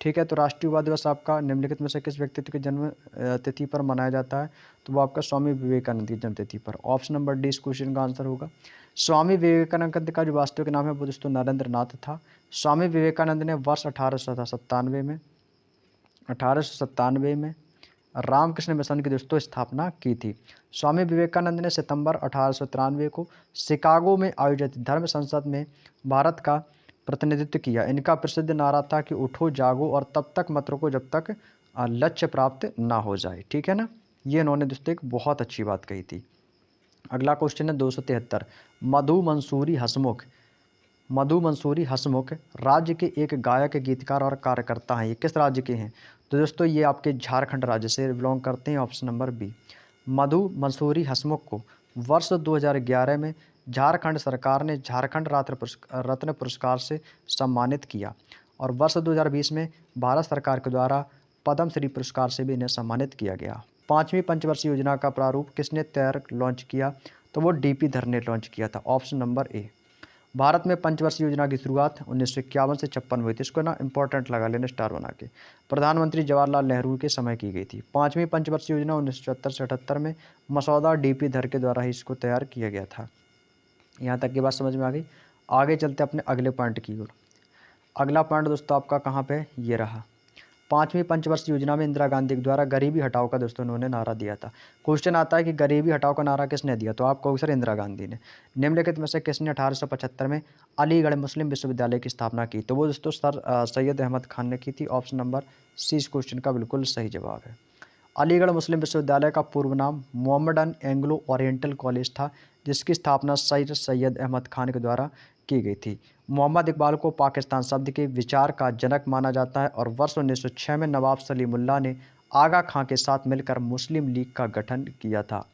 ठीक है। तो राष्ट्रीय युवा दिवस आपका निम्नलिखित में से किस व्यक्तित्व की जन्म तिथि पर मनाया जाता है? तो वो आपका स्वामी विवेकानंद की जन्म तिथि पर। ऑप्शन नंबर डी इस क्वेश्चन का आंसर होगा। स्वामी विवेकानंद का जो वास्तविक नाम है वो दोस्तों नरेंद्र नाथ था। स्वामी विवेकानंद ने वर्ष 1897 में रामकृष्ण मिशन की दोस्तों स्थापना की थी। स्वामी विवेकानंद ने सितंबर 1893 को शिकागो में आयोजित धर्म संसद में भारत का प्रतिनिधित्व किया। इनका प्रसिद्ध नारा था कि उठो जागो और तब तक मत रुको जब तक लक्ष्य प्राप्त ना हो जाए। ठीक है ना। ये इन्होंने दोस्तों एक बहुत अच्छी बात कही थी। अगला क्वेश्चन है 273। मधु मंसूरी हसमुख राज्य के एक गायक, गीतकार और कार्यकर्ता हैं। ये किस राज्य के हैं? तो दोस्तों ये आपके झारखंड राज्य से बिलोंग करते हैं। Option number B. Madhu Mansuri Hasmukh को वर्ष 2011 में झारखंड सरकार ने झारखंड रत्न पुरस्कार से सम्मानित किया और वर्ष 2020 में भारत सरकार के द्वारा पद्म श्री पुरस्कार से भी इन्हें सम्मानित किया गया। 5वीं पंचवर्षीय योजना का प्रारूप किसने लॉन्च किया? तो वो DP धर ने लॉन्च किया था। Option number A. भारत में पंचवर्षीय योजना की शुरुआत 1951 से 56 में हुई थी। इसको ना इंपॉर्टेंट लगा लेना स्टार बना के। प्रधानमंत्री जवाहरलाल नेहरू के समय की गई थी। 5वीं पंचवर्षीय योजना 1974 से 78 में मसौदा DP धर के द्वारा ही इसको तैयार किया गया था। यहाँ तक की बात समझ में आ गई। आगे चलते अपने अगले पॉइंट की ओर। अगला पॉइंट दोस्तों आपका कहाँ पे? ये रहा। 5वीं पंचवर्षीय योजना में इंदिरा गांधी के द्वारा गरीबी हटाओ का दोस्तों उन्होंने नारा दिया था। क्वेश्चन आता है कि गरीबी हटाओ का नारा किसने दिया? तो आप कहोगे सर इंदिरा गांधी ने। निम्नलिखित में से किसने 1875 में अलीगढ़ मुस्लिम विश्वविद्यालय की स्थापना की? तो वो दोस्तों सर सैयद अहमद खान ने की थी। ऑप्शन नंबर सी इस क्वेश्चन का बिल्कुल सही जवाब है। अलीगढ़ मुस्लिम विश्वविद्यालय का पूर्व नाम मोहम्मडन एंग्लो ओरिएंटल कॉलेज था, जिसकी स्थापना सर सैयद अहमद खान के द्वारा की गई थी। मोहम्मद इकबाल को पाकिस्तान शब्द के विचार का जनक माना जाता है और वर्ष 1906 में नवाब सलीमुल्लाह ने आगा खां के साथ मिलकर मुस्लिम लीग का गठन किया था।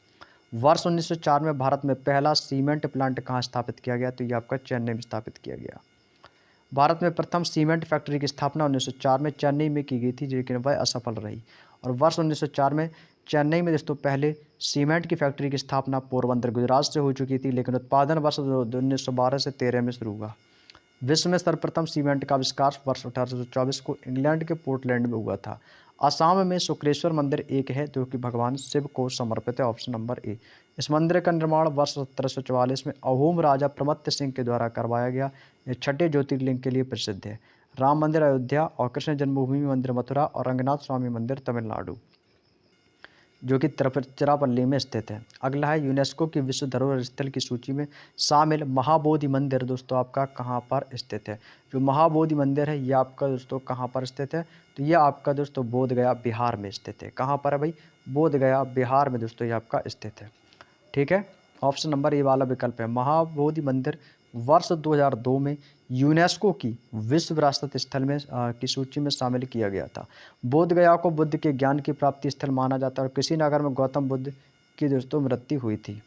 वर्ष 1904 में भारत में पहला सीमेंट प्लांट कहाँ स्थापित किया गया? तो ये आपका चेन्नई में स्थापित किया गया। भारत में प्रथम सीमेंट फैक्ट्री की स्थापना 1904 में चेन्नई में की गई थी, लेकिन वह असफल रही और वर्ष 1904 में चेन्नई में दोस्तों पहले सीमेंट की फैक्ट्री की स्थापना पोरबंदर गुजरात से हो चुकी थी, लेकिन उत्पादन वर्ष 1912 से 13 में शुरू हुआ। विश्व में सर्वप्रथम सीमेंट का आविष्कार वर्ष 1824 को इंग्लैंड के पोर्टलैंड में हुआ था। असम में शुक्रेश्वर मंदिर एक है जो कि भगवान शिव को समर्पित है, ऑप्शन नंबर ए। इस मंदिर का निर्माण वर्ष 1744 में अहोम राजा प्रमत्त सिंह के द्वारा करवाया गया। यह छठे ज्योतिर्लिंग के लिए प्रसिद्ध है। राम मंदिर अयोध्या और कृष्ण जन्मभूमि मंदिर मथुरा और रंगनाथ स्वामी मंदिर तमिलनाडु, जो कि तिरुचिरापल्ली में स्थित है। अगला है यूनेस्को की विश्व धरोहर स्थल की सूची में शामिल महाबोधि मंदिर दोस्तों आपका कहाँ पर स्थित है। जो महाबोधि मंदिर है ये आपका दोस्तों कहाँ पर स्थित है, तो ये आपका दोस्तों बोध गया बिहार में स्थित है। कहाँ पर है भाई, बोध गया बिहार में दोस्तों ये आपका स्थित है। ठीक है, ऑप्शन नंबर ए वाला विकल्प है। महाबोधि मंदिर वर्ष 2002 में यूनेस्को की विश्व विरासत स्थल में की सूची में शामिल किया गया था। बोध गया को बुद्ध के ज्ञान की प्राप्ति स्थल माना जाता है और किसी नगर में गौतम बुद्ध की दोस्तों मृत्यु हुई थी।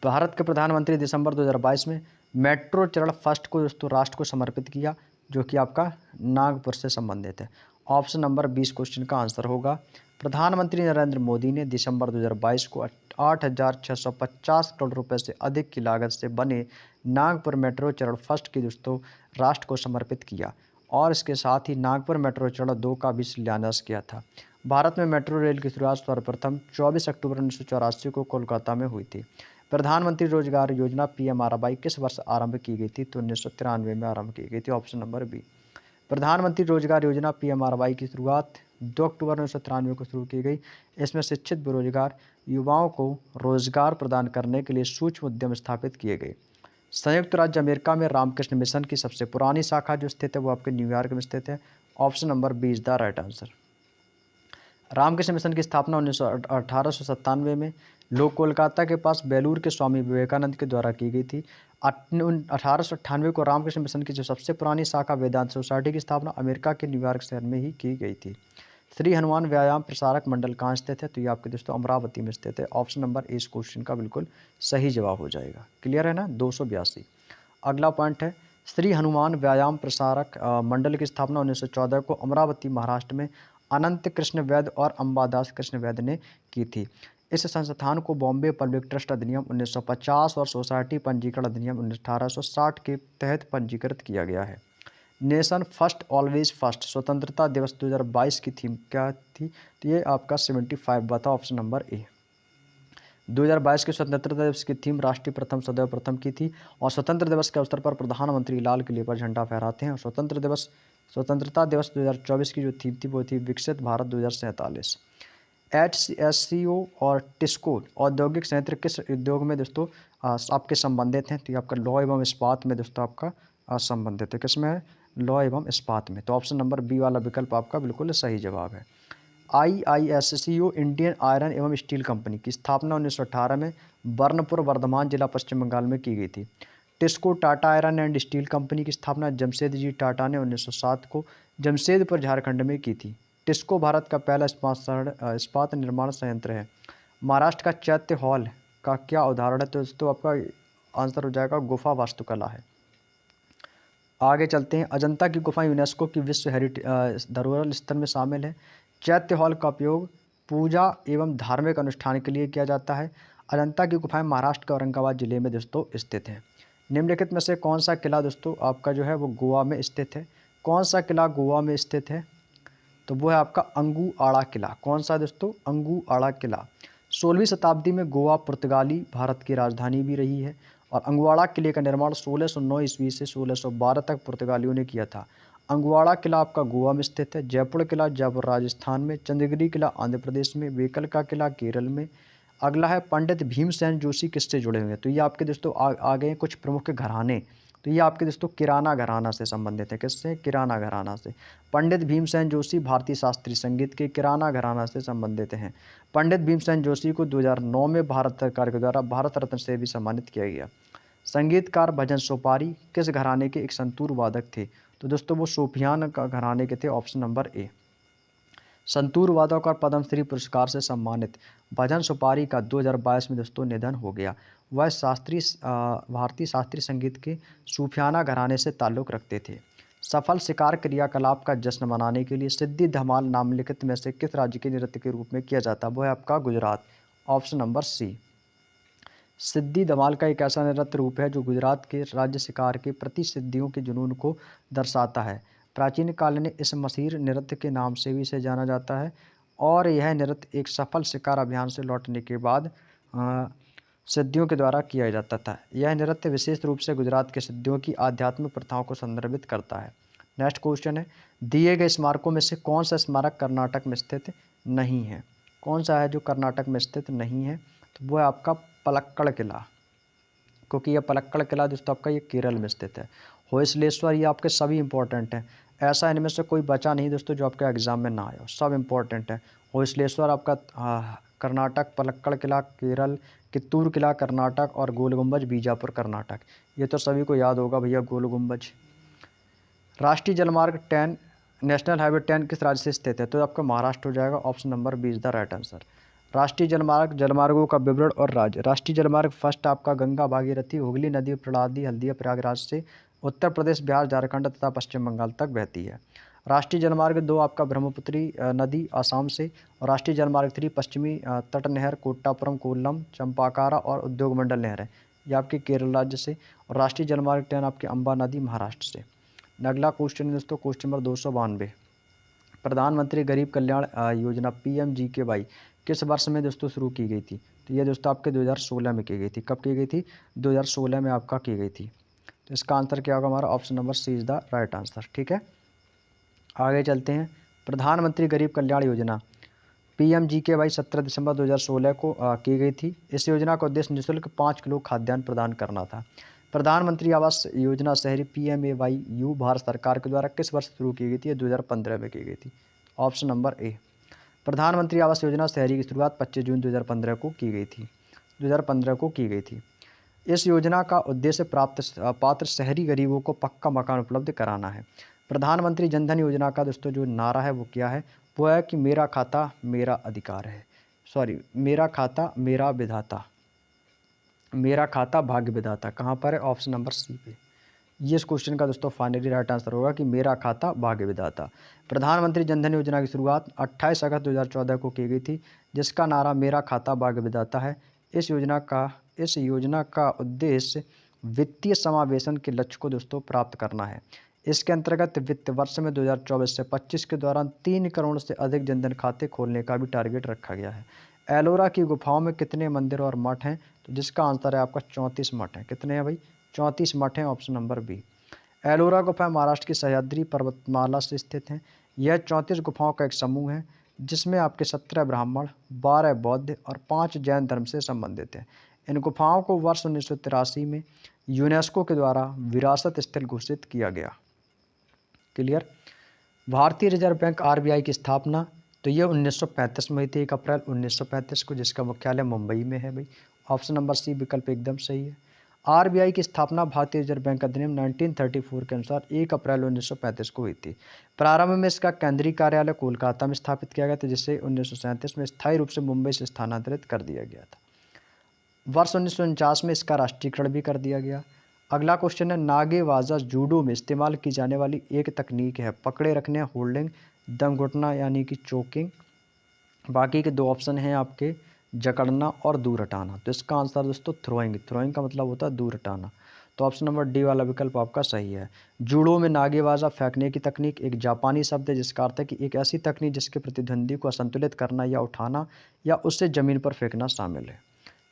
भारत के प्रधानमंत्री दिसंबर 2022 में मेट्रो चरण फर्स्ट को दोस्तों राष्ट्र को समर्पित किया, जो कि आपका नागपुर से संबंधित है। ऑप्शन नंबर 20 क्वेश्चन का आंसर होगा। प्रधानमंत्री नरेंद्र मोदी ने दिसंबर 2022 को 8,650 करोड़ रुपए से अधिक की लागत से बने नागपुर मेट्रो चरण फर्स्ट की दोस्तों राष्ट्र को समर्पित किया और इसके साथ ही नागपुर मेट्रो चरण 2 का भी शिलान्यास किया था। भारत में मेट्रो रेल की शुरुआत सर्वप्रथम 24 अक्टूबर 1984 को कोलकाता में हुई थी। प्रधानमंत्री रोजगार योजना पीएमआरवाई किस वर्ष आरंभ की गई थी, तो 1993 में आरंभ की गई थी, ऑप्शन नंबर बी। प्रधानमंत्री रोजगार योजना पीएमआरवाई की शुरुआत 2 अक्टूबर 1993 को शुरू की गई। इसमें शिक्षित बेरोजगार युवाओं को रोजगार प्रदान करने के लिए सूक्ष्म उद्यम स्थापित किए गए। संयुक्त राज्य अमेरिका में रामकृष्ण मिशन की सबसे पुरानी शाखा जो स्थित है वो आपके न्यूयॉर्क में स्थित है, option number B is the right answer. Ramakrishna Mission की स्थापना 1897 में लोग कोलकाता के पास बेलूर के स्वामी विवेकानंद के द्वारा की गई थी। 1898 को रामकृष्ण मिशन की जो सबसे पुरानी शाखा वेदांत सोसाइटी की स्थापना अमेरिका के न्यूयॉर्क शहर में ही की गई थी। श्री हनुमान व्यायाम प्रसारक मंडल कहाँ स्थित है, तो ये आपके दोस्तों अमरावती में स्थित है। ऑप्शन नंबर ए इस क्वेश्चन का बिल्कुल सही जवाब हो जाएगा। क्लियर है ना, 282। अगला पॉइंट है श्री हनुमान व्यायाम प्रसारक मंडल की स्थापना 1914 को अमरावती महाराष्ट्र में अनंत कृष्ण वैद्य और अंबादास कृष्ण वैद्य ने की थी। इस संस्थान को बॉम्बे पब्लिक ट्रस्ट अधिनियम 1950 और सोसाइटी पंजीकरण अधिनियम 1860 के तहत पंजीकृत किया गया है। नेशन फर्स्ट ऑलवेज फर्स्ट स्वतंत्रता दिवस 2022 की थीम क्या थी, तो ये आपका 75 बता, ऑप्शन नंबर ए। 2022 के स्वतंत्रता दिवस की थीम राष्ट्रीय प्रथम सदैव प्रथम की थी और स्वतंत्र दिवस के अवसर पर प्रधानमंत्री लाल किले पर झंडा फहराते हैं। और स्वतंत्रता दिवस 2024 की जो थीम थी वो थी विकसित भारत 2047। HCO और टिस्को औद्योगिक संयंत्र किस उद्योग में दोस्तों आपके संबंधित हैं, तो ये आपका लौह एवं इस्पात में दोस्तों आपका संबंधित है। किसमें है, लौह एवं इस्पात में, तो ऑप्शन नंबर बी वाला विकल्प आपका बिल्कुल सही जवाब है। IISCO इंडियन आयरन एवं स्टील कंपनी की स्थापना 1918 में बर्नपुर वर्धमान जिला पश्चिम बंगाल में की गई थी। TISCO Tata iron and steel company की स्थापना जमशेदजी टाटा ने 1907 को जमशेदपुर झारखंड में की थी। टिस्को भारत का पहला इस्पात निर्माण संयंत्र है। महाराष्ट्र का चैत्य हॉल का क्या उदाहरण है, तो दोस्तों आपका आंसर हो जाएगा गुफा वास्तुकला है। आगे चलते हैं। अजंता की गुफा यूनेस्को की विश्व हेरिटेज धरोहर स्थल में शामिल है। चैत्य हॉल का उपयोग पूजा एवं धार्मिक अनुष्ठान के लिए किया जाता है। अजंता की गुफाएं महाराष्ट्र के औरंगाबाद जिले में दोस्तों स्थित है। निम्नलिखित में से कौन सा किला दोस्तों आपका जो है वो गोवा में स्थित है। कौन सा किला गोवा में स्थित है, तो वो है आपका अंगुआड़ा किला। कौन सा दोस्तों, अंगुआड़ा किला। 16वीं शताब्दी में गोवा पुर्तगाली भारत की राजधानी भी रही है और अंगुआड़ा किले का निर्माण 1609 ईस्वी से 1612 तक पुर्तगालियों ने किया था। अंगुआड़ा किला आपका गोवा में स्थित है। जयपुर किला जयपुर राजस्थान में, चंद्रगिरी किला आंध्र प्रदेश में, वेकल का किला केरल में। अगला है पंडित भीमसेन जोशी किससे जुड़े हुए हैं, तो ये आपके दोस्तों आ गए कुछ प्रमुख घराने। तो ये आपके दोस्तों किराना घराना से संबंधित है। किससे, किराना घराना से। पंडित भीमसेन जोशी भारतीय शास्त्रीय संगीत के किराना घराना से संबंधित हैं। पंडित भीमसेन जोशी को 2009 में भारत सरकार के द्वारा भारत रत्न से भी सम्मानित किया गया। संगीतकार भजन सोपारी किस घराने के एक संतूर वादक थे, तो दोस्तों वो सूफियान का घराने के थे, ऑप्शन नंबर ए। संतूर वादक और पद्मश्री पुरस्कार से सम्मानित भजन सुपारी का 2022 में दोस्तों निधन हो गया। वह भारतीय शास्त्रीय संगीत के सूफियाना घराने से ताल्लुक़ रखते थे। सफल शिकार क्रियाकलाप का जश्न मनाने के लिए सिद्धि धमाल निम्नलिखित में से किस राज्य के नृत्य के रूप में किया जाता है? वो है आपका गुजरात, ऑप्शन नंबर सी। सिद्धि धमाल का एक ऐसा नृत्य रूप है जो गुजरात के राज्य शिकार के प्रति सिद्धियों के जुनून को दर्शाता है। प्राचीन काल में इस मशहूर नृत्य के नाम से भी इसे जाना जाता है और यह नृत्य एक सफल शिकार अभियान से लौटने के बाद सिद्धियों के द्वारा किया जाता था। यह नृत्य विशेष रूप से गुजरात के सिद्धियों की आध्यात्मिक प्रथाओं को संदर्भित करता है। नेक्स्ट क्वेश्चन है, दिए गए स्मारकों में से कौन सा स्मारक कर्नाटक में स्थित नहीं है? कौन सा है जो कर्नाटक में स्थित नहीं है? तो वो है आपका पलक्कड़ किला, क्योंकि यह पलक्कड़ किला दोस्तों आपका ये केरल में स्थित है। होयसलेश्वर, ये आपके सभी इंपॉर्टेंट हैं, ऐसा इनमें से कोई बचा नहीं दोस्तों जो आपके एग्जाम में ना आए हो, सब इंपॉर्टेंट है। होयसलेश्वर आपका कर्नाटक, पलक्कड़ किला केरल, कित्तूर किला कर्नाटक और गोल गुम्बज बीजापुर कर्नाटक। ये तो सभी को याद होगा भैया, गोल गुम्बज। राष्ट्रीय जलमार्ग 10 नेशनल हाईवे 10 किस राज्य से स्थित है? तो आपका महाराष्ट्र हो जाएगा, option number B is the right answer. राष्ट्रीय जलमार्ग, जलमार्गों का विवरण और राज्य। राष्ट्रीय जलमार्ग फर्स्ट आपका गंगा, भागीरथी, हुगली नदी, प्रणाली, हल्दिया, प्रयागराज से उत्तर प्रदेश, बिहार, झारखंड तथा पश्चिम बंगाल तक बहती है। राष्ट्रीय जलमार्ग 2 आपका ब्रह्मपुत्री नदी आसाम से, और राष्ट्रीय जलमार्ग 3 पश्चिमी तट नहर कोट्टापुरम, कोल्लम, चंपाकारा और उद्योग मंडल नहर है, ये आपके केरल राज्य से। और राष्ट्रीय जलमार्ग 10 आपके अम्बा नदी महाराष्ट्र से। अगला क्वेश्चन दोस्तों, क्वेश्चन नंबर 292, प्रधानमंत्री गरीब कल्याण योजना PMGKY किस वर्ष में दोस्तों शुरू की गई थी? तो ये दोस्तों आपके 2016 में की गई थी। कब की गई थी? 2016 में आपका की गई थी। तो इसका आंसर क्या होगा हमारा? Option number C is the right answer. ठीक है, आगे चलते हैं। प्रधानमंत्री गरीब कल्याण योजना PMGKY 17 दिसंबर 2016 को की गई थी। इस योजना का उद्देश्य निःशुल्क 5 किलो खाद्यान्न प्रदान करना था। प्रधानमंत्री आवास योजना शहरी PMAYU भारत सरकार के द्वारा किस वर्ष शुरू की गई थी? 2015 में की गई थी, ऑप्शन नंबर ए। प्रधानमंत्री आवास योजना शहरी की शुरुआत 25 जून 2015 को की गई थी, 2015 को की गई थी। इस योजना का उद्देश्य पात्र शहरी गरीबों को पक्का मकान उपलब्ध कराना है। प्रधानमंत्री जनधन योजना का दोस्तों जो नारा है वो क्या है? वो है कि मेरा खाता मेरा अधिकार है, सॉरी मेरा खाता मेरा विधाता, मेरा खाता भाग्य विधाता। कहाँ पर है? ऑप्शन नंबर सी पे। ये इस क्वेश्चन का दोस्तों फाइनली राइट आंसर होगा कि मेरा खाता भाग्य विधाता। प्रधानमंत्री जनधन योजना की शुरुआत 28 अगस्त 2014 को की गई थी, जिसका नारा मेरा खाता भाग्य विधाता है। इस योजना का उद्देश्य वित्तीय समावेशन के लक्ष्य को दोस्तों प्राप्त करना है। इसके अंतर्गत वित्त वर्ष में 2024 से 25 के दौरान 3 करोड़ से अधिक जनधन खाते खोलने का भी टारगेट रखा गया है। एलोरा की गुफाओं में कितने मंदिर और मठ हैं? तो जिसका आंसर है आपका 34 मठ हैं। कितने हैं भाई? 34 मठ हैं, ऑप्शन नंबर बी। एलोरा गुफा महाराष्ट्र की सह्याद्री पर्वतमाला से स्थित है। यह 34 गुफाओं का एक समूह है जिसमें आपके 17 ब्राह्मण, 12 बौद्ध और 5 जैन धर्म से संबंधित हैं। इन गुफाओं को वर्ष 1983 में यूनेस्को के द्वारा विरासत स्थल घोषित किया गया। क्लियर। भारतीय रिजर्व बैंक RBI की स्थापना तो ये 1935 में हुई थी, 1 अप्रैल 1935 को, जिसका मुख्यालय मुंबई में है भाई। ऑप्शन नंबर सी विकल्प एकदम सही है। RBI की स्थापना भारतीय रिजर्व बैंक अधिनियम 1934 के अनुसार 1 अप्रैल 1935 को हुई थी। प्रारंभ में इसका केंद्रीय कार्यालय कोलकाता में स्थापित किया गया था, जिसे 1937 में स्थायी रूप से मुंबई से स्थानांतरित कर दिया गया था। वर्ष 1949 में इसका राष्ट्रीयकरण भी कर दिया गया। अगला क्वेश्चन है, नागेवाजा जूडो में इस्तेमाल की जाने वाली एक तकनीक है। पकड़े रखने, होल्डिंग, दम घुटना यानी कि चोकिंग। बाकी के 2 ऑप्शन हैं आपके, जकड़ना और दूर हटाना। तो इसका आंसर दोस्तों थ्रोइंग, थ्रोइंग का मतलब होता है दूर हटाना। तो ऑप्शन नंबर डी वाला विकल्प आपका सही है। जूडो में नागेवाजा फेंकने की तकनीक एक जापानी शब्द है जिसका अर्थ है कि एक ऐसी तकनीक जिसके प्रतिद्वंदी को असंतुलित करना या उठाना या उससे जमीन पर फेंकना शामिल है।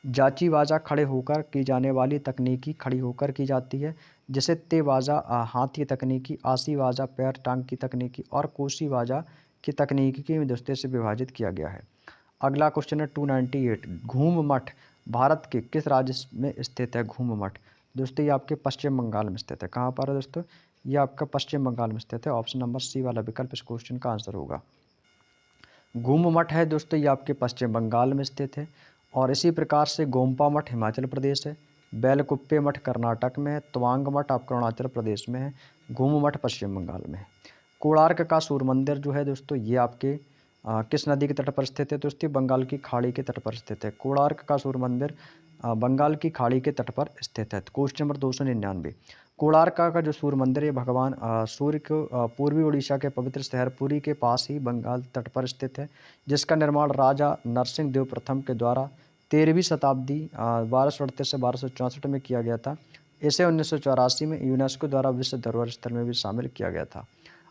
जाचीवाजा खड़े होकर की जाने वाली तकनीकी खड़ी होकर की जाती है, जिसे तेवाजा हाथ की तकनीकी, आसीवाजा पैर टांग की तकनीकी और कोसीवाजा की तकनीकी के दस्ते से विभाजित किया गया है। अगला क्वेश्चन है 298, घूम मठ भारत के किस राज्य में स्थित है? घूम मठ दोस्तों ये आपके पश्चिम बंगाल में स्थित है। कहाँ पर है दोस्तों? ये आपका पश्चिम बंगाल में स्थित है। ऑप्शन नंबर सी वाला विकल्प इस क्वेश्चन का आंसर होगा। घूम मठ है दोस्तों ये आपके पश्चिम बंगाल में स्थित है। और इसी प्रकार से गोम्पा मठ हिमाचल प्रदेश है, बेलकुप्पे मठ कर्नाटक में है, तवांग मठ आपका अरुणाचल प्रदेश में है, घूम मठ पश्चिम बंगाल में है। कोणार्क का सूर्य मंदिर जो है दोस्तों ये आपके किस नदी के तट पर स्थित है? दोस्तों बंगाल की खाड़ी के तट पर स्थित है। कोणार्क का सूर्य मंदिर बंगाल की खाड़ी के तट पर स्थित है। क्वेश्चन नंबर 299, कोणार्का का जो सूर्य मंदिर है भगवान सूर्य को पूर्वी उड़ीसा के पवित्र शहर पुरी के पास ही बंगाल तट पर स्थित है, जिसका निर्माण राजा नरसिंह देव प्रथम के द्वारा 13वीं शताब्दी 1238 से 1264 में किया गया था। इसे 1984 में यूनेस्को द्वारा विश्व धरोहर स्थल में भी शामिल किया गया था।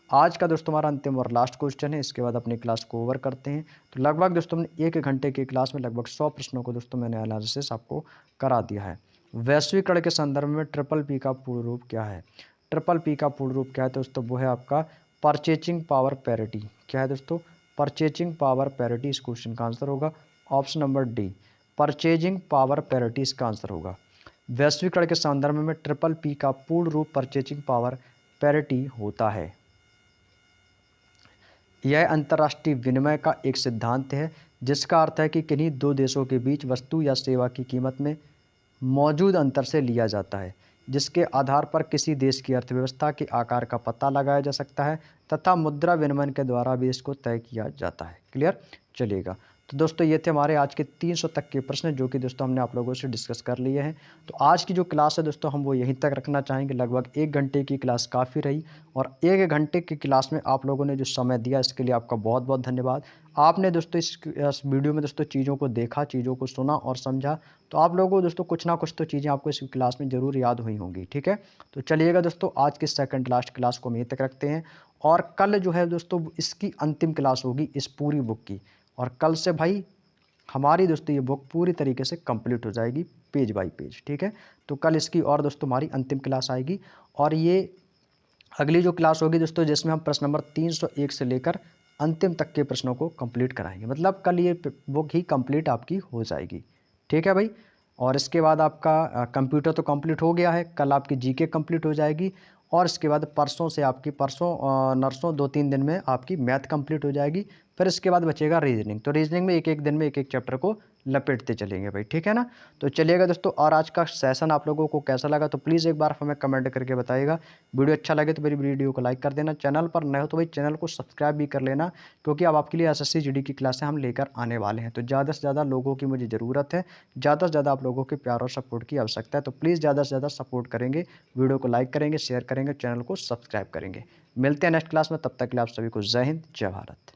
आज का दोस्तों हमारा अंतिम और लास्ट क्वेश्चन है, इसके बाद अपनी क्लास को ओवर करते हैं। तो लगभग दोस्तों हमने 1 घंटे की क्लास में लगभग 100 प्रश्नों को दोस्तों मैंने एनालिसिस आपको करा दिया है। वैश्वीकरण के संदर्भ में ट्रिपल पी का पूर्ण रूप क्या है? ट्रिपल पी का पूर्ण रूप क्या है दोस्तों? वो है आपका परचेजिंग पावर पैरिटी। क्या है दोस्तों? परचेजिंग पावर पैरिटी इस क्वेश्चन का आंसर होगा। Option number D, purchasing power parity इसका आंसर होगा। वैश्वीकरण के संदर्भ में ट्रिपल पी का पूर्ण रूप परचेजिंग पावर पैरिटी होता है। यह अंतर्राष्ट्रीय विनिमय का एक सिद्धांत है, जिसका अर्थ है कि किन्हीं दो देशों के बीच वस्तु या सेवा की कीमत में मौजूद अंतर से लिया जाता है, जिसके आधार पर किसी देश की अर्थव्यवस्था के आकार का पता लगाया जा सकता है तथा मुद्रा विनिमय के द्वारा भी इसको तय किया जाता है। क्लियर? चलिएगा। तो दोस्तों ये थे हमारे आज के 300 तक के प्रश्न, जो कि दोस्तों हमने आप लोगों से डिस्कस कर लिए हैं। तो आज की जो क्लास है दोस्तों हम वो यहीं तक रखना चाहेंगे। लगभग 1 घंटे की क्लास काफ़ी रही, और 1 घंटे की क्लास में आप लोगों ने जो समय दिया इसके लिए आपका बहुत बहुत धन्यवाद। आपने दोस्तों इस वीडियो में दोस्तों चीज़ों को देखा, चीज़ों को सुना और समझा, तो आप लोगों को दोस्तों कुछ ना कुछ तो चीज़ें आपको इस क्लास में ज़रूर याद हुई होंगी। ठीक है? तो चलिएगा दोस्तों, आज की सेकंड लास्ट क्लास को हम यहीं तक रखते हैं, और कल जो है दोस्तों इसकी अंतिम क्लास होगी इस पूरी बुक की। और कल से भाई हमारी दोस्तों ये बुक पूरी तरीके से कंप्लीट हो जाएगी, पेज बाय पेज। ठीक है? तो कल इसकी और दोस्तों हमारी अंतिम क्लास आएगी, और ये अगली जो क्लास होगी दोस्तों जिसमें हम प्रश्न नंबर 301 से लेकर अंतिम तक के प्रश्नों को कंप्लीट कराएंगे। मतलब कल ये बुक ही कंप्लीट आपकी हो जाएगी। ठीक है भाई? और इसके बाद आपका कंप्यूटर तो कंप्लीट हो गया है, कल आपकी जीके कंप्लीट हो जाएगी, और इसके बाद परसों से आपकी नरसों 2-3 दिन में आपकी मैथ कंप्लीट हो जाएगी। फिर इसके बाद बचेगा रीजनिंग। तो रीजनिंग में एक एक दिन में एक एक चैप्टर को लपेटते चलेंगे भाई। ठीक है ना? तो चलिएगा दोस्तों, और आज का सेशन आप लोगों को कैसा लगा तो प्लीज़ एक बार हमें कमेंट करके बताइएगा। वीडियो अच्छा लगे तो मेरी वीडियो को लाइक कर देना। चैनल पर नए हो तो भाई चैनल को सब्सक्राइब भी कर लेना, क्योंकि अब आपके लिए एसएससी जीडी की क्लासें हम लेकर आने वाले हैं। तो ज़्यादा से ज़्यादा लोगों की मुझे ज़रूरत है, ज़्यादा से ज़्यादा आप लोगों के प्यार और सपोर्ट की आवश्यकता है। तो प्लीज़ ज़्यादा से ज़्यादा सपोर्ट करेंगे, वीडियो को लाइक करेंगे, शेयर करेंगे, चैनल को सब्सक्राइब करेंगे। मिलते हैं नेक्स्ट क्लास में, तब तक के लिए आप सभी को जय हिंद, जय भारत।